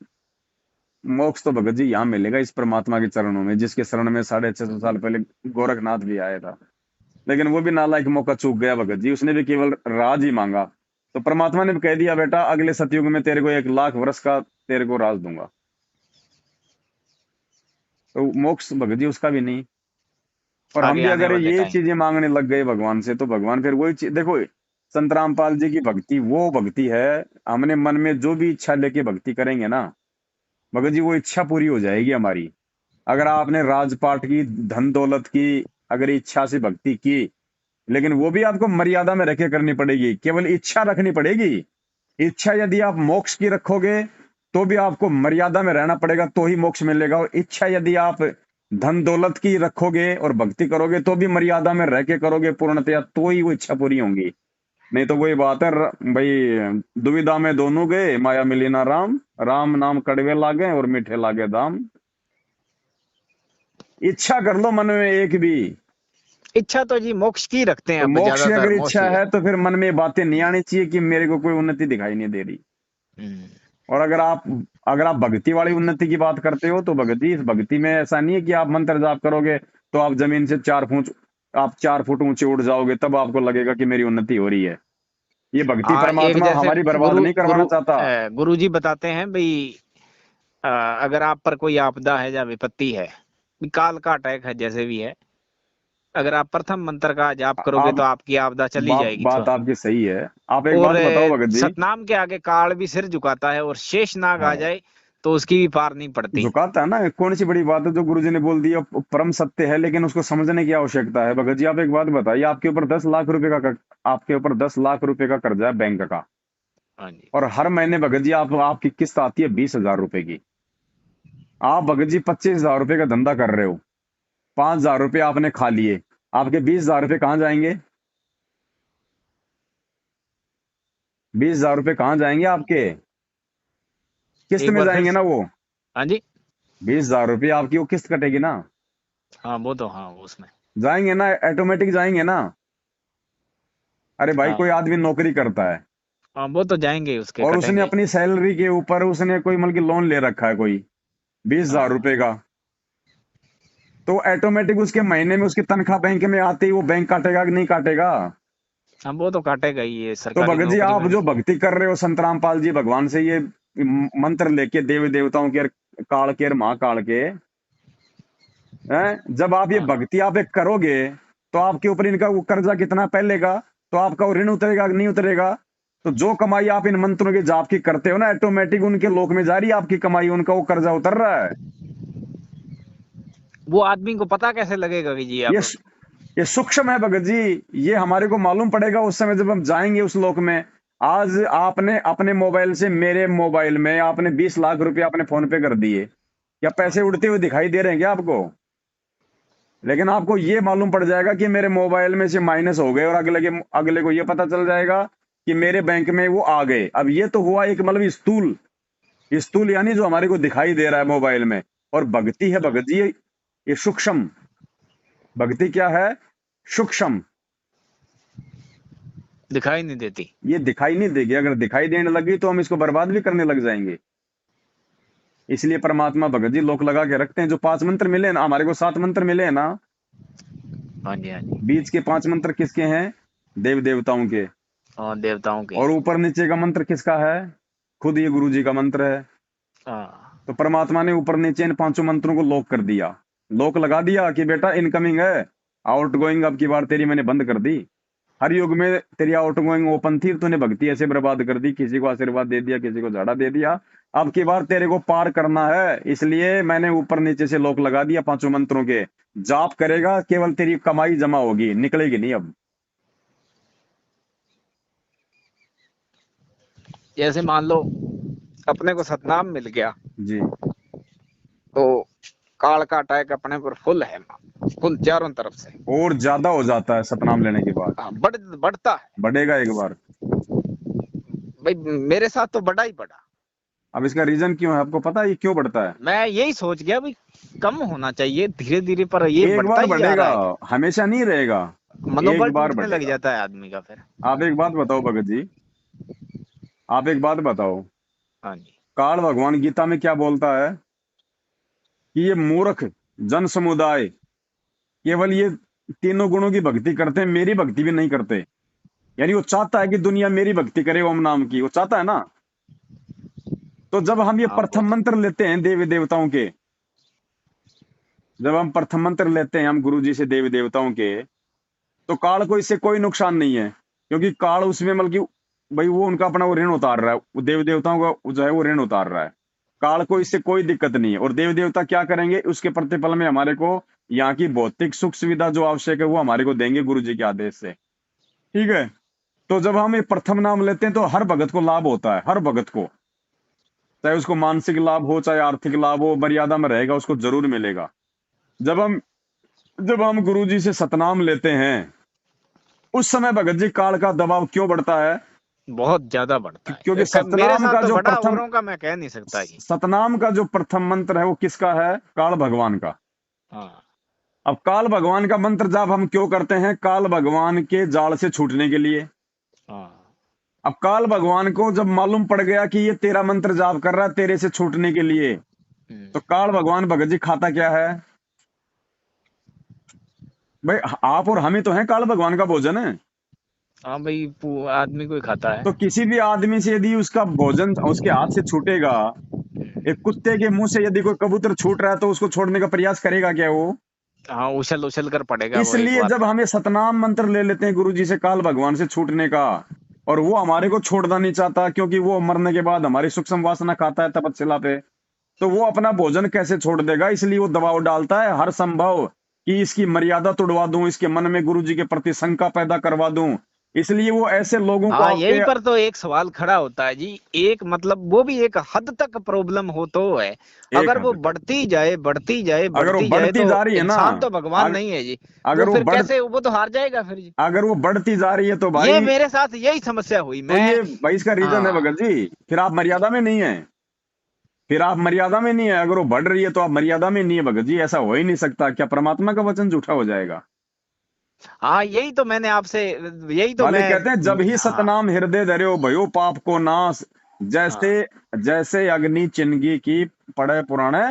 मोक्ष तो भगत जी यहाँ मिलेगा इस परमात्मा के चरणों में, जिसके शरण में 650 साल पहले गोरखनाथ भी आया था। लेकिन वो भी नालायक मौका चूक गया भगत जी, उसने भी केवल राज ही मांगा। तो परमात्मा ने भी कह दिया बेटा अगले सतयुग में तेरे को 1 लाख वर्ष का तेरे को राज दूंगा। तो मोक्ष भगत जी उसका भी नहीं। और हम आगे भी आने अगर वाले ये टाइम। चीजें मांगने लग गए भगवान से, तो भगवान फिर वही चीज देखो, संत रामपाल जी की भक्ति वो भक्ति है, हमने मन में जो भी इच्छा लेके भक्ति करेंगे ना भगत जी, वो इच्छा पूरी हो जाएगी हमारी। अगर आपने राजपाट की, धन दौलत की, अगर इच्छा से भक्ति की, लेकिन वो भी आपको मर्यादा में रखे करनी पड़ेगी, केवल इच्छा रखनी पड़ेगी। इच्छा यदि आप मोक्ष की रखोगे तो भी आपको मर्यादा में रहना पड़ेगा, तो ही मोक्ष मिलेगा। और इच्छा यदि आप धन दौलत की रखोगे और भक्ति करोगे तो भी मर्यादा में रह के करोगे पूर्णतया, तो ही वो इच्छा पूरी होंगी। नहीं तो वही बात है भाई, दुविधा में दोनों गए, माया मिली ना राम, राम नाम कड़वे लागे और मीठे लागे दाम। इच्छा कर लो मन में एक भी, इच्छा तो जी मोक्ष की रखते हैं, तो अब मोक्ष की ज्यादातर अगर मोक्ष इच्छा ही है। है तो फिर मन में ये बातें नहीं आनी चाहिए कि मेरे को कोई उन्नति दिखाई नहीं दे रही। हम्म। और अगर आप भक्ति वाली उन्नति की बात करते हो, तो भक्ति, इस भक्ति में ऐसा नहीं है कि आप मंत्र जाप करोगे तो आप जमीन से 4 फुट, आप 4 फुट ऊंचे उड़ जाओगे तब आपको लगेगा कि मेरी उन्नति हो रही है। ये भक्ति हाँ एक परमात्मा जैसे हमारी बर्बाद गुरु नहीं करवाना गुरु चाहता। गुरु जी बताते हैं भाई, अगर आप पर कोई आपदा है या विपत्ति है, काल का अटैक है जैसे भी है, अगर आप प्रथम मंत्र का जाप करोगे आप तो आपकी आपदा चली जाएगी बात तो। आपकी सही है। आप एक और बात बताओ भगत जी। सतनाम के आगे काल भी सिर झुकाता है, और शेष नाग आ हाँ जाए तो उसकी भी पार नहीं पड़ती। झुकाता है ना। कौन सी बड़ी बात है जो गुरुजी ने बोल दिया, परम सत्य है, लेकिन उसको समझने की आवश्यकता है। भगत जी आप एक बात बताइए, आपके ऊपर 10 लाख रुपए का, आपके ऊपर 10 लाख रुपए का कर्जा है बैंक का, हाँ जी। और हर महीने भगत जी आपकी किस्त आती है 20,000 रुपए की। आप भगत जी 25,000 रुपए का धंधा कर रहे हो, 5,000 रुपए आपने खा लिए, आपके 20,000 रुपए कहाँ जाएंगे? 20,000 रुपए कहाँ जाएंगे आपके? किस्त एक में बार फिर जाएंगे ना वो। हाँ जी। 20,000 रुपए आपकी वो किस्त कटेगी ना, हाँ वो तो हाँ उसमें। जाएंगे ना, ऑटोमेटिक जाएंगे ना। अरे भाई कोई हाँ आदमी नौकरी करता है हाँ वो तो जाएंगे, उसके और उसने कटेंगे। अपनी सैलरी के ऊपर उसने कोई मतलब कि लोन ले रखा है कोई 20,000 रुपए हाँ का, तो ऑटोमेटिक उसके महीने में उसकी तनख्वाह बैंक में आते ही वो बैंक काटेगा कि नहीं काटेगा? हाँ वो तो काटेगा ही, ये तो सरकारी भगत जी नौकरी आप में। जो भक्ति कर रहे हो संत रामपाल जी भगवान से, ये मंत्र लेके देवी देवताओं के, काल के और महाकाल के, हैं, जब आप ये हाँ भक्ति आप एक करोगे तो आपके ऊपर इनका वो कर्जा कितना पहलेगा, तो आपका वो ऋण उतरेगा कि नहीं उतरेगा? तो जो कमाई आप इन मंत्रों के जाप की करते हो ना, ऑटोमेटिक उनके लोक में जा रही है आपकी कमाई, उनका वो कर्जा उतर रहा है। वो आदमी को पता कैसे लगेगा कि जी ये अब। ये सूक्ष्म है भगत जी, ये हमारे को मालूम पड़ेगा उस समय जब हम जाएंगे उस लोक में। आज आपने अपने मोबाइल से मेरे मोबाइल में आपने 20 लाख रुपए आपने फोन पे कर दिए, क्या हाँ पैसे उड़ते हुए दिखाई दे रहे हैं क्या आपको? लेकिन आपको ये मालूम पड़ जाएगा कि मेरे मोबाइल में से माइनस हो गए, और अगले को ये पता चल जाएगा कि मेरे बैंक में वो आ गए। अब ये तो हुआ एक मतलब स्थूल, स्थूल यानी जो हमारे को दिखाई दे रहा है मोबाइल में। और भक्ति है हाँ भगत जी, ये सूक्ष्म भक्ति क्या है? सूक्ष्म। दिखाई नहीं देती। ये दिखाई नहीं देगी, अगर दिखाई देने लगी तो हम इसको बर्बाद भी करने लग जाएंगे। इसलिए परमात्मा भगत जी लोक लगा के रखते हैं। जो 5 मंत्र मिले ना हमारे को, 7 मंत्र मिले हैं ना, हाँ जी हाँ जी। बीच के 5 मंत्र किसके हैं? देव देवताओं के। और देवताओं के। और ऊपर नीचे का मंत्र किसका है? खुद ये गुरु जी का मंत्र है। हाँ तो परमात्मा ने ऊपर नीचे इन 5 मंत्रों को लॉक कर दिया, लॉक लगा दिया कि बेटा इनकमिंग है, आउट गोइंग अब की बार तेरी मैंने बंद कर दी। हर युग में तेरी आउट गोइंग ओपन थी, तूने भक्ति ऐसे बर्बाद कर दी, किसी को आशीर्वाद दे दिया, किसी को झाड़ा दे दिया। अब की बार तेरे को पार करना है, इसलिए मैंने ऊपर नीचे से लॉक लगा दिया 5 मंत्रों के। जाप करेगा केवल तेरी कमाई जमा होगी, निकलेगी नहीं अब। जैसे मान लो अपने को सतनाम मिल गया जी। तो काल का अटैक अपने पर फुल है, फुल चारों तरफ से। और ज्यादा हो जाता है सतनाम लेने के बाद, हाँ बढ़ता है। बढ़ेगा एक बार। भाई मेरे साथ तो बढ़ा ही बढ़ा। अब इसका रीजन क्यों है आपको पता है, ये क्यों बढ़ता है? मैं यही सोच गया भाई कम होना चाहिए धीरे धीरे, पर ये एक बढ़ता बार ही जा बढ़ेगा, रहा है। हमेशा नहीं रहेगा, मनोबल एक बार टूटने लग बढ़ेगा। जाता है आदमी का फिर। आप एक बात बताओ भगत जी, आप एक बात बताओ, हाँ जी। काल भगवान गीता में क्या बोलता है कि ये मूर्ख जन समुदाय केवल ये तीनों गुणों की भक्ति करते हैं, मेरी भक्ति भी नहीं करते। यानी वो चाहता है कि दुनिया मेरी भक्ति करे ओम नाम की, वो चाहता है ना। तो जब हम ये हाँ वो प्रथम मंत्र लेते हैं देवी देवताओं के, जब हम प्रथम मंत्र लेते हैं हम गुरु जी से देवी देवताओं के, तो काल को इससे कोई नुकसान नहीं है, क्योंकि काल उसमें मतलब कि भाई वो उनका अपना वो ऋण उतार रहा है, वो देवी देवताओं का जो है वो ऋण उतार रहा है। काल को इससे कोई दिक्कत नहीं है। और देवी देवता क्या करेंगे, उसके प्रतिफल में हमारे को यहाँ की भौतिक सुख सुविधा जो आवश्यक है वो हमारे को देंगे गुरु जी के आदेश से। ठीक है। तो जब हम ये प्रथम नाम लेते हैं तो हर भगत को लाभ होता है, हर भगत को, चाहे उसको मानसिक लाभ हो चाहे आर्थिक लाभ हो, मर्यादा में रहेगा उसको जरूर मिलेगा। जब हम गुरु जी से सतनाम लेते हैं उस समय भगत जी काल का दबाव क्यों बढ़ता है? बहुत ज्यादा बढ़ता क्योंकि है। मेरे सतनाम साथ का तो जो बढ़ा, प्रथम औरों का मैं कह नहीं सकता जी। सतनाम का जो प्रथम मंत्र है वो किसका है? काल भगवान का। हाँ अब काल भगवान का मंत्र जाप हम क्यों करते हैं? काल भगवान के जाल से छूटने के लिए। हाँ। अब काल भगवान को जब मालूम पड़ गया कि ये तेरा मंत्र जाप कर रहा है तेरे से छूटने के लिए, तो काल भगवान भगत जी खाता क्या है? भाई आप और हम ही तो हैं काल भगवान का भोजन है। हाँ भाई आदमी कोई खाता तो है। किसी भी आदमी से यदि उसका भोजन उसके हाथ से छूटेगा, एक कुत्ते के मुंह से यदि कोई कबूतर छूट रहा है तो उसको छोड़ने का प्रयास करेगा क्या वो? हाँ उछल उछल कर पड़ेगा वो एक इसलिए बार जब में। हम ये सतनाम मंत्र ले लेते हैं गुरु जी से काल भगवान से छूटने का, और वो हमारे को छोड़ना नहीं चाहता, क्योंकि वो मरने के बाद हमारी सूक्ष्म वासना खाता है तपस्या पे, तो वो अपना भोजन कैसे छोड़ देगा, इसलिए वो दबाव डालता है हर संभव कि इसकी मर्यादा तोड़वा दूं, इसके मन में गुरु जी के प्रति शंका पैदा करवा दूं। इसलिए वो ऐसे लोगों को हाँ, आपके, यहीं पर तो एक सवाल खड़ा होता है जी। एक मतलब वो भी एक हद तक प्रॉब्लम हो तो है। एक अगर वो हद तक बढ़ती जाए बढ़ती जाए अगर वो बढ़ती जाए बढ़ती तो जा रही है ना, इंसान तो भगवान अग, नहीं है जी। वो अगर वो फिर बढ़ कैसे, वो तो हार जाएगा फिर जी। अगर वो बढ़ती जा रही है तो ये भाई, मेरे साथ यही समस्या हुई तो मैं। ये भाई इसका रीजन है हाँ। भगत जी, फिर आप मर्यादा में नहीं है। फिर आप मर्यादा में नहीं है, अगर वो बढ़ रही है तो आप मर्यादा में नहीं है भगत जी, ऐसा हो ही नहीं सकता। क्या परमात्मा का वचन झूठा हो जाएगा? हाँ, यही तो मैंने आपसे, यही तो मालिक मैं। कहते हैं जब ही हाँ। सतनाम हृदय धर्यो भयो पाप को नाश, जैसे हाँ, जैसे अग्नि चिन्हगी की पड़े पुराने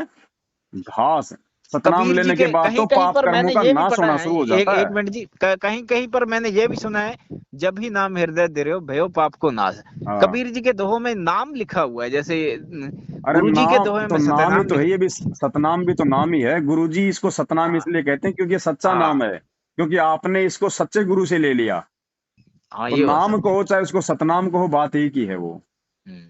घास। सतनाम कबीर जी लेने के के बाद कहीं तो कहीं पाप पर कर्मों मैंने का ये भी नाश पढ़ा होना है, शुरू हो एक जाता एक है। मिनट जी, कहीं कहीं पर मैंने ये भी सुना है, जब ही नाम हृदय दे रहे हो भयो पाप को नाश। हाँ, कबीर जी के दोहों में नाम लिखा हुआ है, जैसे अरे गुरु जी के नाम दोहे तो में नाम ही सतनाम तो है, लिखा। ये भी सतनाम भी तो नाम ही है। गुरु जी इसको सतनाम हाँ। इसलिए कहते हैं क्योंकि ये सच्चा नाम हाँ। है, क्योंकि आपने इसको सच्चे गुरु से ले लिया। हाँ, तो ये हो नाम सकता है। कहो चाहे उसको सतनाम कहो, बात एक ही है वो। हम्म।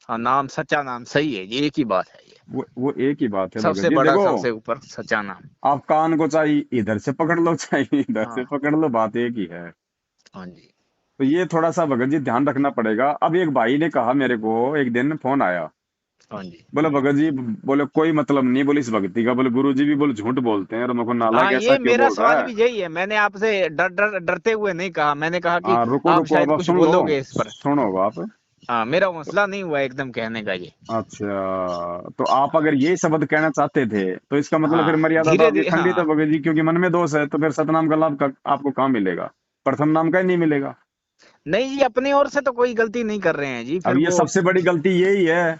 हाँ, नाम सच्चा नाम सही है, ये एक ही बात है ये। वो एक ही बात है भगत सबसे जी। बड़ा, देखो, सबसे ऊपर सच्चा नाम। आप कान को चाहे इधर से पकड़ लो चाहे इधर से हाँ। पकड़ लो, बात एक ही है। हाँ जी। तो ये थोड़ा सा भगत जी ध्यान रखना पड़ेगा। अब एक भाई ने कहा मेरे को, एक दिन फोन आया, हाँ जी। बोले भगत जी, बोले कोई मतलब नहीं बोले इस भक्ति का, बोले गुरु जी भी बोले झूठ बोलते हैं, और मेरे को नाला हाँ, कैसा ये क्यों मेरा बोल रहा सवाल है। भी यही है। मैंने आपसे डरते हुए नहीं कहा, मैंने कहा कि हाँ, रुको आप रुको, अब शायद आप कुछ सुन लो, बोलोगे इस पर। सुनो अब आप। हाँ, मेरा हौसला नहीं हुआ एकदम कहने का ये। अच्छा, तो आप अगर ये शब्द कहना चाहते थे तो इसका मतलब फिर हाँ, मर्यादा तो धीरे आपकी धीरे। खंडित है हाँ। भगत जी, क्योंकि मन में दोष है, तो फिर सतनाम का लाभ आपको कहाँ मिलेगा? प्रथम नाम का ही नहीं मिलेगा। नहीं जी, अपनी ओर से तो कोई गलती नहीं कर रहे हैं जी, अब फिर ये वो। सबसे बड़ी गलती यही है,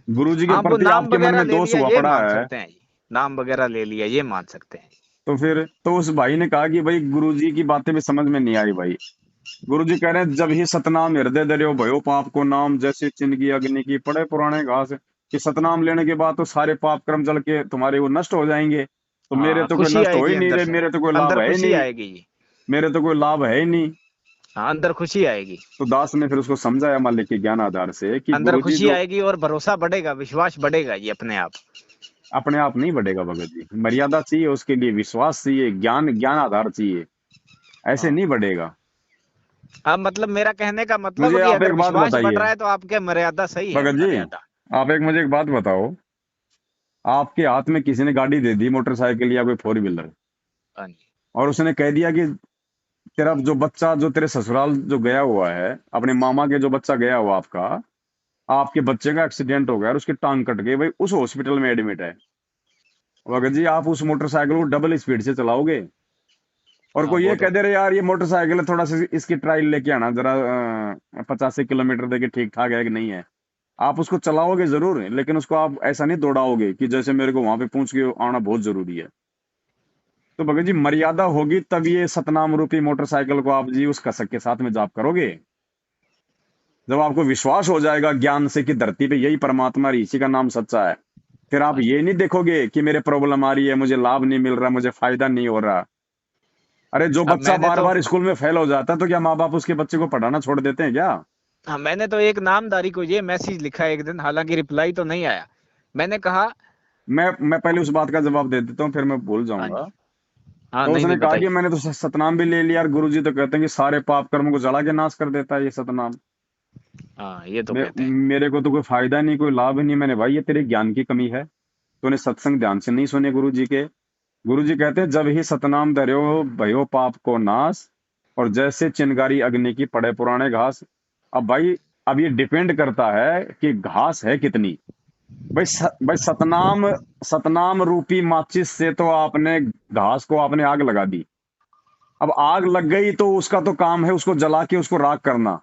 गुरु जी के हाँ, वो प्रति नाम आपके मन वगैरह में ले दोष लिया हुआ ये पड़ा मान है। सकते हैं जी। नाम वगैरह ले लिया ये मान सकते हैं। तो फिर तो उस भाई ने कहा कि भाई गुरु जी की बातें भी समझ में नहीं आई भाई। गुरु जी कह रहे हैं जब ही सतनाम हृदय धर्यो भयो पाप को नाम, जैसे चिन्हगी अग्नि की पड़े पुराने घास। कि सतनाम लेने के बाद तो सारे पाप कर्म जल के तुम्हारे वो नष्ट हो जाएंगे। तो मेरे हाँ, तो कोई खुशी नष्ट हो आएगी ही नहीं अंदर रहे, से। मेरे तो कोई लाभ अंदर है ही खुशी नहीं, आएगी जी। मेरे तो कोई लाभ है ही नहीं। हाँ, अंदर खुशी आएगी। तो दास ने फिर उसको समझाया मालिक के ज्ञान आधार से कि अंदर गुरु जी खुशी जो, आएगी और भरोसा बढ़ेगा, विश्वास बढ़ेगा जी अपने आप। अपने आप नहीं बढ़ेगा भगत जी, मर्यादा चाहिए उसके लिए, विश्वास चाहिए, ज्ञान ज्ञान आधार चाहिए, ऐसे हाँ। नहीं बढ़ेगा। अब मतलब मेरा कहने का मतलब है मुझे कि आप अगर एक बात विश्वास बढ़ बताइए रहा है तो आपके मर्यादा सही है, भगत जी, मर्यादा। आप एक मुझे एक बात बताओ, आपके हाथ में किसी ने गाड़ी दे दी, मोटरसाइकिल या कोई फोर व्हीलर, हाँ जी। और उसने कह दिया कि तेरा जो बच्चा जो तेरे ससुराल जो गया हुआ है, अपने मामा के जो बच्चा गया हुआ आपका, आपके बच्चे का एक्सीडेंट हो गया और उसकी टांग कट गई, भाई उस हॉस्पिटल में एडमिट है। भगत जी, आप उस मोटरसाइकिल को डबल स्पीड से चलाओगे, और हाँ, कोई वो ये तो कह दे रहे यार ये मोटरसाइकिल है, थोड़ा सा इसकी ट्रायल लेके आना जरा, 85 किलोमीटर देके ठीक ठाक है कि नहीं है। आप उसको चलाओगे जरूर, लेकिन उसको आप ऐसा नहीं दौड़ाओगे कि जैसे मेरे को वहां पे पहुंच के आना बहुत जरूरी है। तो भगत जी, मर्यादा होगी तब ये सतनाम रूपी मोटरसाइकिल को आप जी उस कसक के साथ में जाप करोगे। जब आपको विश्वास हो जाएगा ज्ञान से कि धरती पे यही परमात्मा है, इसी का नाम सच्चा है, फिर आप हाँ जी। ये नहीं देखोगे कि मेरे प्रॉब्लम आ रही है, मुझे लाभ नहीं मिल रहा, मुझे फायदा नहीं हो रहा। अरे जो अब बच्चा मैंने बार तो, बार स्कूल में फेल हो जाता है तो क्या माँ बाप उसके बच्चे को पढ़ाना छोड़ देते हैं क्या? हाँ, मैंने तो एक नामधारी को ये मैसेज लिखा एक दिन, हालांकि रिप्लाई तो नहीं आया। मैंने कहा। मैं पहले उस बात का जवाब दे देता हूँ, फिर मैं भूल हाँ जाऊंगा। जी। हाँ, तो नहीं उसने नहीं, कहा कि बताइए। मैंने तो सतनाम भी ले लिया, और गुरु जी तो कहते हैं कि सारे पाप कर्मों को जला के नाश कर देता है ये सतनाम। हाँ, ये तो मे, कहते हैं। मेरे को तो कोई फायदा नहीं, कोई लाभ नहीं। मैंने भाई ये तेरे ज्ञान की कमी है, तूने सत्संग ध्यान से नहीं सुने गुरु जी के। गुरु जी कहते हैं जब ही सतनाम धर्यो भयो पाप को नाश, और जैसे चिंगारी अग्नि की पड़े पुराने घास। अब भाई, अब ये डिपेंड करता है कि घास है कितनी। भाई सतनाम, सतनाम रूपी माचिस से तो आपने घास को आपने आग लगा दी। अब आग लग गई तो उसका तो काम है उसको जला के उसको राख करना।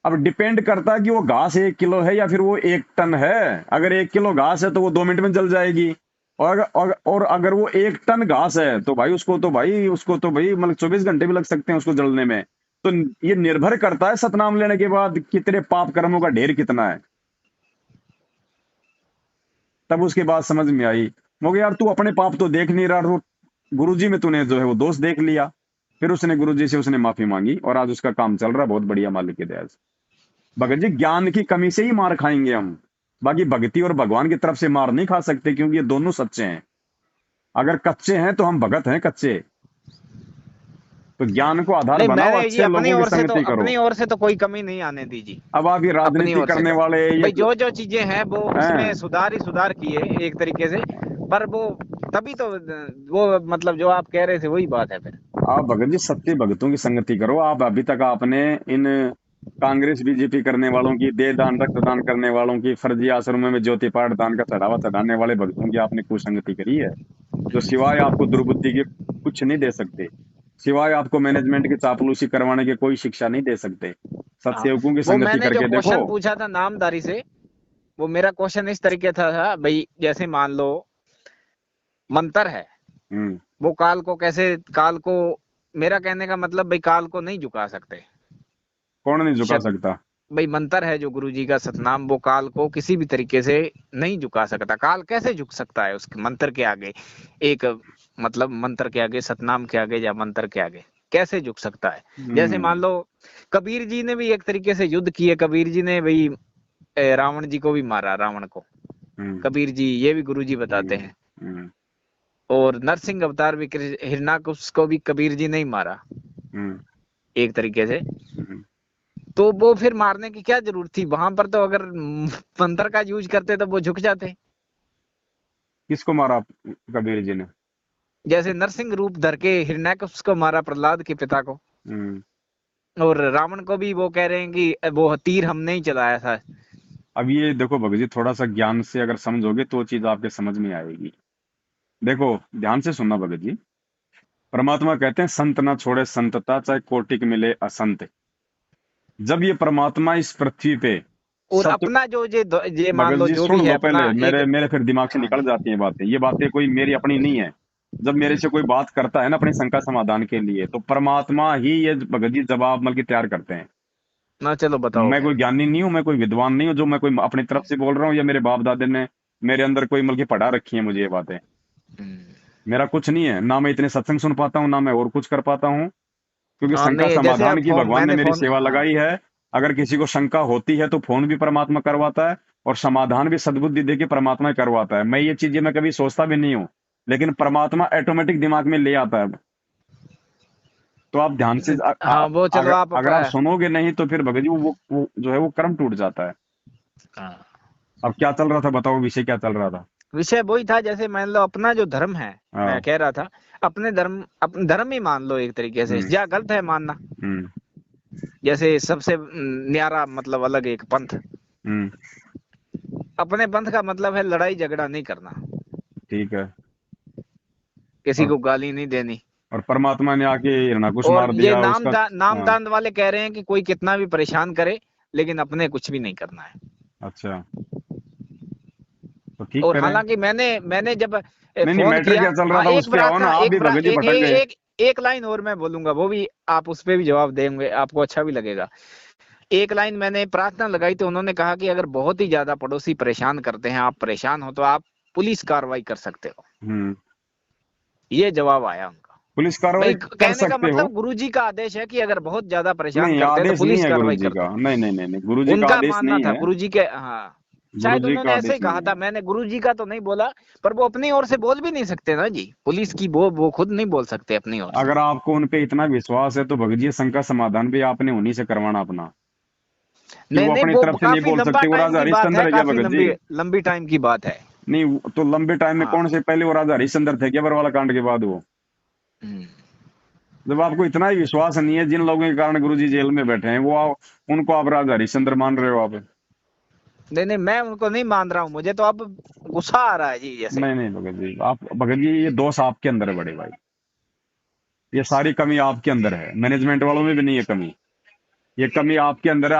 अब डिपेंड करता है कि वो घास 1 किलो है या फिर वो 1 टन है। अगर 1 किलो घास है तो वो 2 मिनट में जल जाएगी। और अगर वो 1 टन घास है तो भाई उसको तो भाई मतलब 24 घंटे भी लग सकते हैं उसको जलने में। तो ये निर्भर करता है सतनाम लेने के बाद कि तेरे पाप कर्मों का ढेर कितना है। तब उसके बाद समझ में आई, मगर यार तू अपने पाप तो देख नहीं रहा, गुरु जी में तूने जो है वो दोष देख लिया। फिर उसने गुरु जी से उसने माफी मांगी और आज उसका काम चल रहा है बहुत बढ़िया, मालिक की दया से। भगत जी, ज्ञान की कमी से ही मार खाएंगे हम। बाकी भक्ति और भगवान की तरफ से मार नहीं खा सकते, क्योंकि ये दोनों सच्चे हैं। अगर कच्चे हैं तो हम भगत हैं कच्चे। तो ज्ञान को आधार नहीं, बनाओ, मैंने जी अच्छे लोगों की संगति करो। अपनी ओर से तो कोई कमी नहीं आने दी जी। अब आप ये अपनी राजनीति ओर से करने तो वाले ये भाई जो जो चीजें हैं वो उसमें हैं, सुधार ही सुधार किए एक तरीके से। पर वो तभी तो वो मतलब जो आप कह रहे थे वही बात है फिर। आप भगत जी सत्य भगतों की संगति करो। आप अभी तक आपने इन कांग्रेस बीजेपी करने वालों की, दे दान रक्तदान करने वालों की, फर्जी आश्रमों में ज्योति पाठ दान का चढ़ावा चढ़ाने वाले भक्तों की आपने कुसंगति करी है, जो सिवाय आपको दुर्बुद्धि के कुछ नहीं दे सकते, सिवाय आपको मैनेजमेंट की चापलूसी करवाने की कोई शिक्षा नहीं दे सकते। हाँ, सत्सेवकों की वो संगति मैंने जो करके देखो। क्वेश्चन पूछा था नामधारी से, वो मेरा क्वेश्चन इस तरीके था भाई, जैसे मान लो मंत्र है, हम्म। वो काल को, मेरा कहने का मतलब भाई काल को नहीं झुका सकते। कौन नहीं झुका शब्द सकता? भाई मंत्र है जो गुरु जी का सतनाम, वो काल को किसी भी तरीके से नहीं झुका सकता। काल कैसे झुक सकता है उसके मंत्र के आगे? एक मतलब मंत्र के आगे, सतनाम के आगे या मंत्र के आगे कैसे झुक सकता है? जैसे मान हम्म। लो कबीर जी ने भी एक तरीके से युद्ध किए, कबीर जी ने भाई रावण जी को भी मारा, रावण को हम्म। कबीर जी, ये भी गुरु जी बताते हम्म। हैं। हम्म। और नरसिंह अवतार भी हिरणाकश्यप को भी कबीर जी नहीं मारा हम्म। एक तरीके से। हम्म। तो वो फिर मारने की क्या जरूरत थी वहां पर? तो अगर मंत्र का यूज करते तो वो झुक जाते। किसको मारा कबीर जी ने? जैसे नरसिंह रूप धर के हिरण्यकश्यप को मारा, प्रहलाद के पिता को। हम्म। और रावण को भी वो कह रहे हैं कि वो तीर हमने ही चलाया था। अब ये देखो भगत जी, थोड़ा सा ज्ञान से अगर समझोगे तो चीज आपके समझ में आएगी। देखो, ध्यान से सुनना भगत जी। परमात्मा कहते हैं संत ना छोड़े संतता, चाहे कोटि के मिले असंत। जब ये परमात्मा इस पृथ्वी पे और सत्य, अपना जो ये मान भगत लो जी जो सुन भी है लो अपना पहले, एक। मेरे फिर दिमाग से हाँ निकल जी। जाती हैं बातें, ये बातें कोई मेरी अपनी नहीं है। जब मेरे से कोई बात करता है ना अपनी शंका समाधान के लिए, तो परमात्मा ही ये भगत जी जवाब मतलब कि तैयार करते हैं। ना चलो बताओ मैं फिर। कोई ज्ञानी नहीं हूँ, मैं कोई विद्वान नहीं हूँ जो मैं कोई अपनी तरफ से बोल रहा हूँ, या मेरे बाप दादे ने मेरे अंदर कोई मतलब कि पढ़ा रखी है मुझे ये बातें। हम्म। मेरा कुछ नहीं है, ना मैं इतने सत्संग सुन पाता हूँ, ना मैं और कुछ कर पाता हूँ, क्योंकि हाँ शंका नहीं, जैसे समाधान आप की भगवान ने मैंने मेरी फोन, सेवा हाँ। लगाई है। अगर किसी को शंका होती है तो फोन भी परमात्मा करवाता है, और समाधान भी सद्बुद्धि दे के परमात्मा ही करवाता है। मैं ये चीजें मैं कभी सोचता भी नहीं हूँ, लेकिन परमात्मा ऑटोमेटिक दिमाग में ले आता है। तो आप ध्यान से हाँ वो चलो अगर आप अगर आप सुनोगे नहीं तो फिर भगत जी वो जो है वो कर्म टूट जाता है। हाँ। अब क्या चल रहा था बताओ, विषय क्या चल रहा था? विषय वही था, जैसे मान लो अपना जो धर्म है, मैं हाँ। कह रहा था अपने धर्म ही मान लो एक तरीके से, हम्म। या गलत है मानना? हम्म। जैसे सबसे न्यारा मतलब अलग एक पंथ, हम्म। अपने पंथ का मतलब है लड़ाई झगड़ा नहीं करना, ठीक है। किसी और को गाली नहीं देनी। और परमात्मा ने आके हिरणाकुश और मार ये दिया उसका। हाँ। नामदान वाले कह रहे हैं कि कोई कितना भी परेशान करे लेकिन अपने कुछ भी नहीं करना है। अच्छा, तो ठीक और करें। हालांकि मैंने मैंने जब नहीं नहीं, फोन मैटर किया, क्या चल रहा हाँ था एक उस पे आओ ना, प्रार्थना, आप भी भगत जी भटक गए। एक लाइन और मैं बोलूंगा, वो भी आप उस पे भी जवाब देंगे, आपको अच्छा भी लगेगा। एक लाइन मैंने प्रार्थना लगाई तो उन्होंने कहा कि अगर बहुत ही ज्यादा पड़ोसी परेशान करते हैं, आप परेशान हो, तो आप पुलिस कार्रवाई कर सकते हो। हम्म। ये जवाब आया उनका। पुलिस भाई कार्रवाई कर कहने का सकते हो? मतलब गुरुजी का आदेश है कि अगर बहुत ज्यादा परेशान नहीं, करते हैं तो आदेश नहीं पुलिस है गुरु कार्रवाई जी कर का, दो। नहीं नहीं नहीं नहीं, गुरु जी का उनका आदेश मानना नहीं था है। गुरुजी के, हाँ। गुरु शायद जी उन्होंने का ऐसे आदेश ही कहा नहीं था, है। मैंने गुरुजी का तो नहीं बोला। पर वो अपनी ओर से बोल भी नहीं सकते ना जी, पुलिस की वो खुद नहीं बोल सकते अपनी ओर से। अगर आपको उन पे इतना विश्वास है तो भगत जी शंका समाधान भी आपने उन्हीं से करवाना अपना, कि नहीं वो नहीं, अपनी वो तरफ से नहीं काफी बोल लंबा सकते। वो टाइम राजा की बात हरिश्चंद्र है, है क्या काफी भगत जी? लंबी टाइम की बात है। नहीं, तो लंबे टाइम में हाँ। कौन से पहले वो राजा हरिश्चंद्र थे क्या बरवाला कांड के बाद? वो हम्म। जब आपको इतना ही विश्वास नहीं है, जिन लोगों के कारण गुरु जी जेल में बैठे हैं, उनको आप राजा हरिश्चंद्र मान रहे हो आप? नहीं नहीं, मैं उनको नहीं मान रहा हूँ, मुझे तो अब गुस्सा आ रहा है जी जैसे। नहीं नहीं भगत जी, आप भगत जी ये दोष आपके अंदर है बड़े भाई। ये सारी कमी आपके अंदर है, मैनेजमेंट वालों में भी नहीं है कमी। ये कमी आपके अंदर है।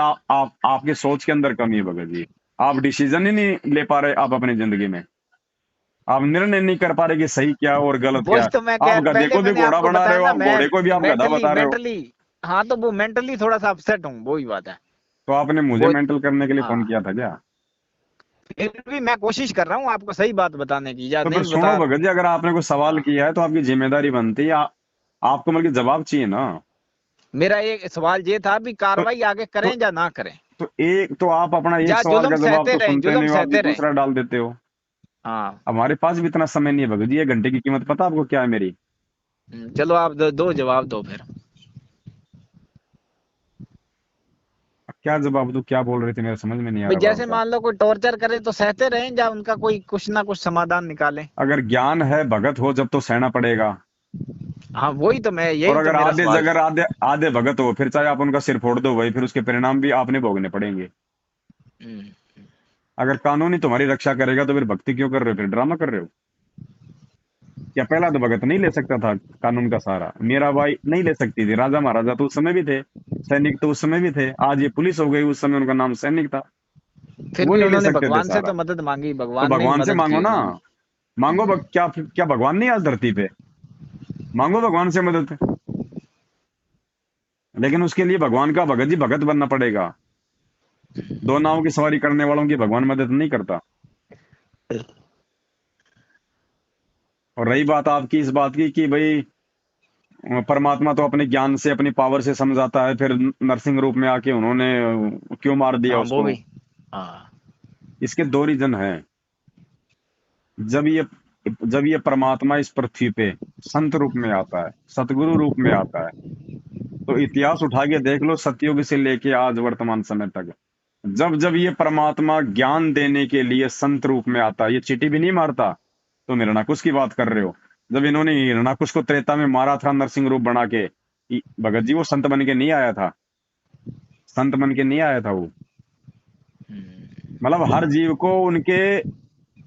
आपकी सोच के अंदर कमी है भगत जी। आप डिसीजन ही नहीं ले पा रहे आप अपनी जिंदगी में। आप निर्णय नहीं कर पा रहे कि सही क्या और गलत वही क्या। तो मैं आप कह, गधे पहले को भी मैंने घोड़ा आपको बना रहे बताया हो, ना, आप मैं घोड़े को भी आप गधा बता रहे हो। मेंटली, हाँ तो वो मेंटली थोड़ा सा अपसेट हूँ, वही बात है। तो आपने मुझे वो, मेंटल करने के लिए फोन हाँ, किया था क्या? फिर भी मैं कोशिश कर रहा हूँ आपको सही बात बताने की, या तो फिर नहीं सुनो बता रहा भगत हूँ। जी, अगर आपने कोई सवाल हाँ। किया है तो आपकी जिम्मेदारी बनती है, आपको मतलब कि जवाब चाहिए ना। मेरा एक सवाल ये था भी तो कार्रवाई आगे तो करें या ना करें। तो एक तो आप अपना एक जा सवाल जुल्म का जवाब सहते तो रहे, सुनते जुल्म नहीं हो, आप भी सहते रहे। दूसरा डाल देते हो। हाँ। हमारे पास भी इतना समय नहीं है भगत जी, 1 घंटे की कीमत पता आपको क्या है मेरी? चलो आप दो जवाब दो फिर। अब क्या जवाब दूं, क्या बोल रहे थे, मेरे समझ में नहीं आ भाई रहा बाबू जैसे साहब। मान लो कोई टॉर्चर करे तो सहते रहें, या उनका कोई कुछ ना कुछ समाधान निकालें। अगर ज्ञान है भगत हो जब तो सहना पड़ेगा। हाँ वही तो मैं, और यही तो अगर मेरा आधे सवाल है। जगह आधे आधे भगत हो, फिर चाहे आप उनका सिर फोड़ दो भाई, फिर उसके परिणाम भी आपने भोगने पड़ेंगे। हम्म, अगर कानून ही तुम्हारी रक्षा करेगा तो फिर भक्ति क्यों कर रहे हो, फिर ड्रामा कर रहे हो क्या? पहला तो भगत नहीं ले सकता था कानून का सहारा, मीराबाई नहीं ले सकती थी, राजा महाराजा तो उस समय भी थे, सैनिक तो उस समय भी थे, आज ये पुलिस हो गई, उस समय उनका नाम सैनिक था, फिर वो भी नहीं ले उन्होंने सकते थे भगवान से सहारा। तो मदद मांगी, तो भगवान ने ही भगवान से मदद मांगो की ना, उन्होंने। मांगो क्या क्या भगवान नहीं आज धरती पे? मांगो भगवान से मदद। लेकिन उसके लिए भगवान का भगत जी भगत बनना पड़ेगा। दो नाव की सवारी करने वालों की भगवान मदद नहीं करता। और रही बात आपकी इस बात की कि भाई परमात्मा तो अपने ज्ञान से अपनी पावर से समझाता है, फिर नरसिंह रूप में आके उन्होंने क्यों मार दिया हाँ वो उसको? भी। हाँ। इसके दो रीजन हैं। जब ये जब ये परमात्मा इस पृथ्वी पे संत रूप में आता है, सतगुरु रूप में आता है, तो इतिहास उठा के देख लो, सतयुग से लेके आज वर्तमान समय तक, जब जब ये परमात्मा ज्ञान देने के लिए संत रूप में आता है, ये चीटी भी नहीं मारता। तुम हिरणाकुश की बात कर रहे हो, जब इन्होंने हिरणाकुश को त्रेता में मारा था नरसिंह रूप बना के, भगत जी वो संत बन के नहीं आया था, संत बन के नहीं आया था वो। मतलब हर जीव को उनके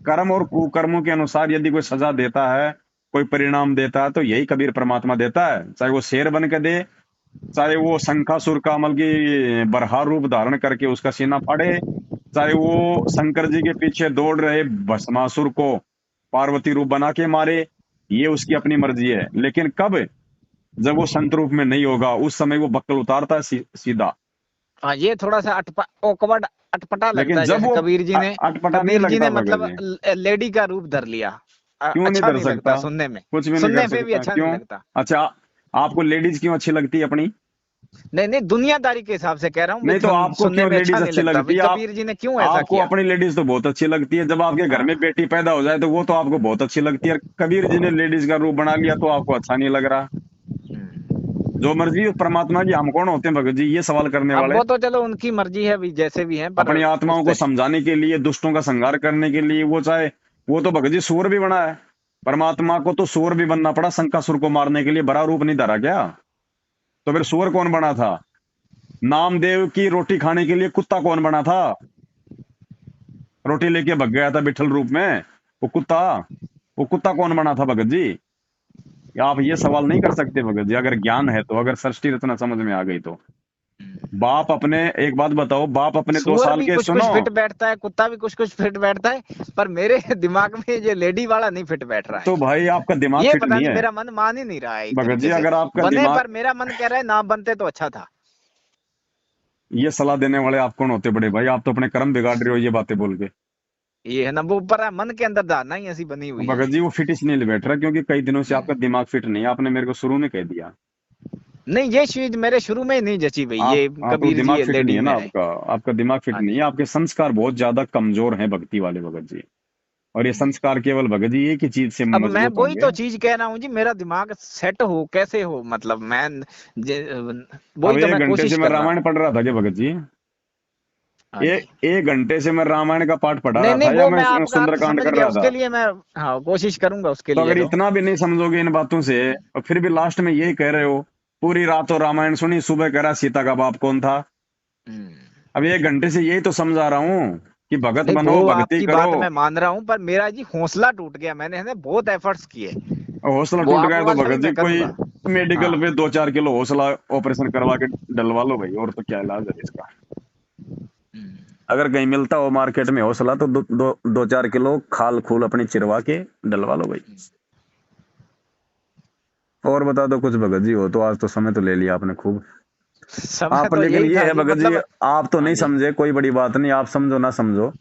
कर्म और कुकर्मों के अनुसार यदि कोई सजा देता है, कोई परिणाम देता है, तो यही कबीर परमात्मा देता है, चाहे वो शेर बन के दे, चाहे वो शंखासुर का अमल की बरहा रूप धारण करके उसका सीना फाड़े, चाहे वो शंकर जी के पीछे दौड़ रहे भस्मासुर को पार्वती रूप बना के मारे, ये उसकी अपनी मर्जी है। लेकिन कब? जब वो संत रूप में नहीं होगा, उस समय वो बक्कल उतारता है सीधा। हाँ ये थोड़ा सा ऑकवर्ड अटपटा लगता लेकिन है, जब जैसे वो कबीर अटपटा नहीं जी ने लगता भगत मतलब जी। लेडी का रूप धर लिया। क्यों नहीं अच्छा धर नहीं लगता सकता? सुनने में, कुछ भी नहीं कर सुनने में भी सकता, अच्छा नहीं क्यों? लगता। अच्छा, आपको लेडीज क्यों अच्छी लगती है अपनी? नहीं नहीं, दुनियादारी के हिसाब से कह रहा हूँ, नहीं तो आपको सुनने क्यों में अच्छा लेडीज नहीं अच्छी लगता लगती भाई, है? आप कबीर जी ने क्यों ऐसा आपको किया। अपनी लेडीज तो बहुत अच्छी लगती है, जब आपके घर में हाँ। बेटी पैदा हो जाए तो वो तो आपको बहुत अच्छी लगती है। कबीर जी ने लेडीज का रूप बना लिया तो आपको अच्छा नहीं लग रहा? जो मर्जी परमात्मा की, हम कौन होते हैं भगत जी ये सवाल करने अब वाले? वो तो चलो उनकी मर्जी है भी, जैसे भी है, पर अपनी उस आत्माओं को तरीके। समझाने के लिए, दुष्टों का संहार करने के लिए, वो चाहे वो तो भगत जी सूर भी बना है, परमात्मा को तो सूर भी बनना पड़ा शंकासुर को मारने के लिए, बड़ा रूप नहीं धरा क्या? तो फिर सूर कौन बना था? नामदेव की रोटी खाने के लिए कुत्ता कौन बना था? रोटी लेके भग गया था विठल रूप में, वो कुत्ता कौन बना था भगत जी? आप ये सवाल नहीं कर सकते भगत जी, अगर ज्ञान है तो, अगर सृष्टि रचना समझ में आ गई तो। बाप अपने, एक बात बताओ, बाप अपने दो सुअर साल भी के, कुछ कुछ सुनो, फिट बैठता है, कुत्ता भी कुछ कुछ फिट बैठता है, पर मेरे दिमाग में ये लेडी वाला नहीं फिट बैठ रहा तो है। भाई आपका दिमाग ये फिट पता नहीं नहीं, है मेरा मन मान ही नहीं रहा है एक भगत जी, तरीके से। अगर आपका बने, दिमाग, पर मेरा मन कह रहा है ना बनते तो अच्छा था। ये सलाह देने वाले आप कौन होते बड़े भाई? आप तो अपने कर्म बिगाड़ रहे हो ये बातें बोल के। ये है ना, वो पर मन के अंदर धारणा ही ऐसी बनी हुई है भगत ये। जी वो फिट इसलिए नहीं बैठ रहा क्योंकि कई दिनों से हम्म। आपका दिमाग फिट नहीं है, आपने मेरे को शुरू में कह दिया। नहीं ये चीज मेरे शुरू में ही नहीं जची भाई, आप ये हाँ, तो कबीर जी दिमाग ये फिट नहीं लेडी है ना में है। आपका, आपका दिमाग फिट हाँ नहीं है, जी। आपके संस्कार बहुत ज्यादा कमजोर हैं भक्ति वाले भगत जी। और ये संस्कार केवल भगत जी एक ही चीज से अब मैं मजबूत वही होंगे। तो चीज कह रहा हूँ जी, मेरा दिमाग सेट हो कैसे हो, मतलब मैं अब वही तो एक मैं घंटे से कोशिश मैं कर रहा हूँ। रामायण पढ़ रहा था क्या भगत जी? हाँ जी। एक घंटे से मैं रामायण का पाठ पढ़ा नहीं रहा नहीं, था या वो मैं मैं आपका सुंदरकांड समझ कर गया, रहा उसके था? लिए मैं हाँ कोशिश करूंगा उसके तो लिए अगर तो। इतना भी नहीं समझोगे इन बातों से, और फिर भी लास्ट में यही कह रहे हो, पूरी रात और रामायण सुनी, सुबह कह रहा सीता का बाप कौन था? हम्म। अब 1 घंटे से यही तो समझा रहा हूँ कि भगत नहीं बनो, वो भक्ति आपकी करो। बात मैं मान रहा हूँ, पर मेरा जी हौसला टूट गया, मैंने है ना बहुत एफर्ट्स किए। और हौसला वो टूट आप गया तो वाला भी भगत जी मैं कोई करूंगा। मेडिकल हाँ। पे 2-4 किलो हौसला ऑपरेशन करवा के डलवा लो भाई, और तो क्या इलाज है इसका? अगर कहीं मिलता हो मार्केट में हौसला तो 2-4 किलो खाल खूल अपनी चिरवा के डलवा लो भाई। और बता दो कुछ भगत जी, हो तो आज तो समय तो ले लिया आपने खूब। समय आप तो लेकिन यही ये था है जी, भगत जी, मतलब। आप तो हाँ नहीं जी। समझे, कोई बड़ी बात नहीं, आप समझो ना समझो,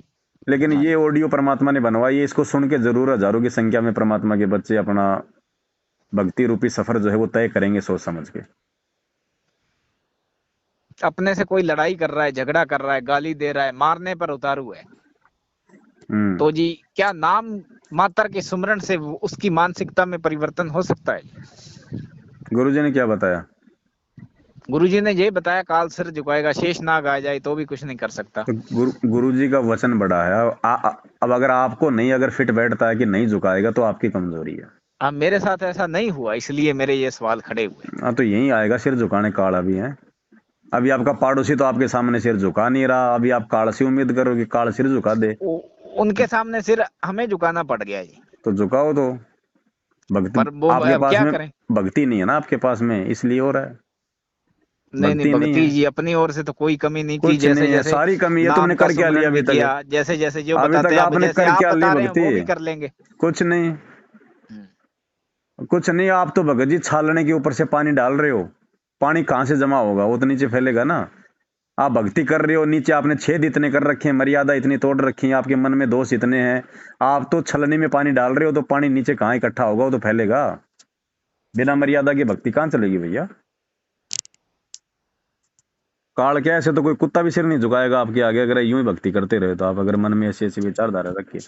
लेकिन हाँ ये जी। ऑडियो परमात्मा ने बनवाई है, इसको सुन के जरूर हजारों की संख्या में परमात्मा के बच्चे अपना भक्ति रूपी सफर जो है वो तय करेंगे सोच समझ के। अपने से कोई लड़ाई कर रहा है, झगड़ा कर रहा है, गाली दे रहा है, मारने पर उतारू है, तो जी क्या नाम मात्र के सुमरन से उसकी मानसिकता में परिवर्तन हो सकता है? गुरुजी ने क्या बताया? गुरुजी ने ये बताया, काल सिर झुकाएगा, शेष नाग आ जाए तो भी कुछ नहीं कर सकता। तो गुरुजी का वचन बड़ा है। अब अगर आपको नहीं अगर फिट बैठता है कि नहीं झुकाएगा तो आपकी कमजोरी है। अब मेरे साथ ऐसा नहीं हुआ, इसलिए मेरे ये सवाल खड़े हुए। हाँ, तो यही आएगा सिर झुकाने काल अभी है। अभी आपका पड़ोसी तो आपके सामने सिर झुका नहीं रहा, अभी आप काल से उम्मीद करो कि काल सिर झुका दे। उनके सामने सिर हमें झुकाना पड़ गया जी। तो झुकाओ तो। भक्ति पर वो आपके पास क्या में करें? भक्ति नहीं है ना आपके पास में, इसलिए हो रहा है। नहीं नहीं, भक्ति नहीं भक्ति है, जी अपनी ओर से तो कोई कमी नहीं की, कुछ जैसे नहीं है, जैसे सारी कमी है। तुमने नाम का कर क्या लिया सुमरन अभी भी तक? किया, जैसे जैसे जो अभी बताते तक हैं, अब आपने जैसे कर आप क्या ली बता रहे हैं भक्ति? वो भी कर लेंगे। कुछ नहीं, कुछ नहीं। आप तो भगत जी छालने के ऊपर से पानी डाल रहे हो। पानी कहाँ से जमा होगा? वो तो नीचे फैलेगा ना। आप भक्ति कर रहे हो, नीचे आपने छेद इतने कर रखे हैं, मर्यादा इतनी तोड़ रखी है, आपके मन में दोष इतने हैं। आप तो छलनी में पानी डाल रहे हो, तो पानी नीचे कहाँ इकट्ठा होगा? वो तो फैलेगा। बिना मर्यादा की भक्ति कहाँ चलेगी भैया? काल क्या, ऐसे तो कोई कुत्ता भी सिर नहीं झुकाएगा आपके आगे, अगर यूं ही भक्ति करते रहे तो। आप अगर मन में ऐसी ऐसी विचारधारा रखिए।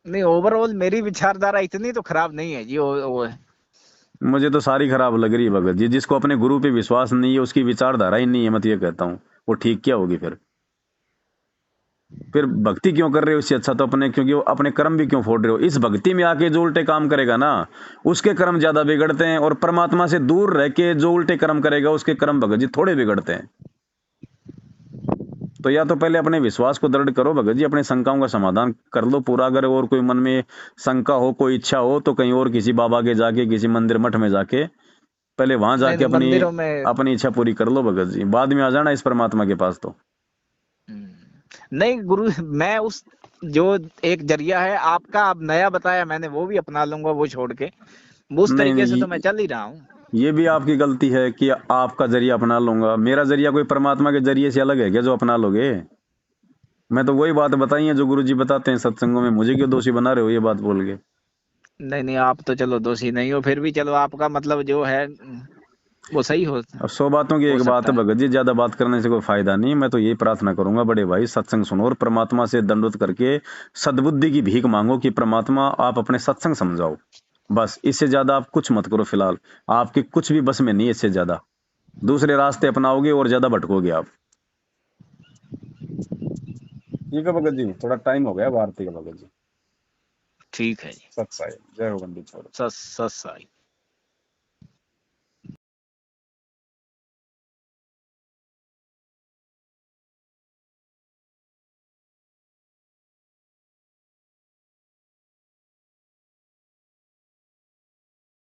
नहीं, ओवरऑल मेरी विचारधारा इतनी तो खराब नहीं है जी। वो है। मुझे तो सारी खराब लग रही है भगत जी। जिसको अपने गुरु पे विश्वास नहीं है, उसकी विचारधारा ही नहीं है, मैं तो ये कहता हूँ। वो ठीक क्या होगी फिर भक्ति क्यों कर रहे हो? इससे अच्छा तो अपने, क्योंकि वो अपने कर्म भी क्यों फोड़ रहे हो? इस भक्ति में आके जो उल्टे काम करेगा ना, उसके कर्म ज्यादा बिगड़ते हैं। और परमात्मा से दूर रह के जो उल्टे कर्म करेगा, उसके कर्म भगत जी थोड़े बिगड़ते हैं। तो या तो पहले अपने विश्वास को दृढ़ करो भगत जी, अपने शंकाओं का समाधान कर लो पूरा। अगर और कोई मन में शंका हो, कोई इच्छा हो, तो कहीं और किसी बाबा के जाके, किसी मंदिर मठ में जाके, पहले वहां नहीं जाके नहीं, अपनी मंदिरों में अपनी इच्छा पूरी कर लो भगत जी। बाद में आ जाना इस परमात्मा के पास तो। नहीं गुरु, मैं उस जो एक जरिया है आपका अब नया बताया मैंने, वो भी अपना लूंगा, वो छोड़ के उस नहीं तरीके से नहीं, तो मैं चल ही रहा हूँ। ये भी आपकी गलती है कि आपका जरिया अपना लूंगा। मेरा जरिया कोई परमात्मा के जरिए से अलग है क्या जो अपना लोगे? मैं तो वही बात बताई है जो गुरुजी बताते हैं सत्संगों में। मुझे क्यों दोषी बना रहे हो ये बात बोल के? नहीं नहीं, आप तो चलो दोषी नहीं हो, फिर भी चलो आपका मतलब जो है वो सही अब 100 बातों की हो एक बात सकता है है। भगत जी, ज्यादा बात करने से कोई फायदा नहीं। मैं तो यही प्रार्थना करूंगा, बड़े भाई सत्संग सुनो और परमात्मा से दंडवत करके सद्बुद्धि की भीख मांगो कि परमात्मा आप अपने सत्संग समझाओ। बस इससे ज्यादा आप कुछ मत करो फिलहाल। आपके कुछ भी बस में नहीं है इससे ज्यादा। दूसरे रास्ते अपनाओगे और ज्यादा भटकोगे आप। ठीक है भगत जी, थोड़ा टाइम हो गया भारती का भगत जी। ठीक है जी। सत्साई जय हो बंदी छोड़। सत सत साई।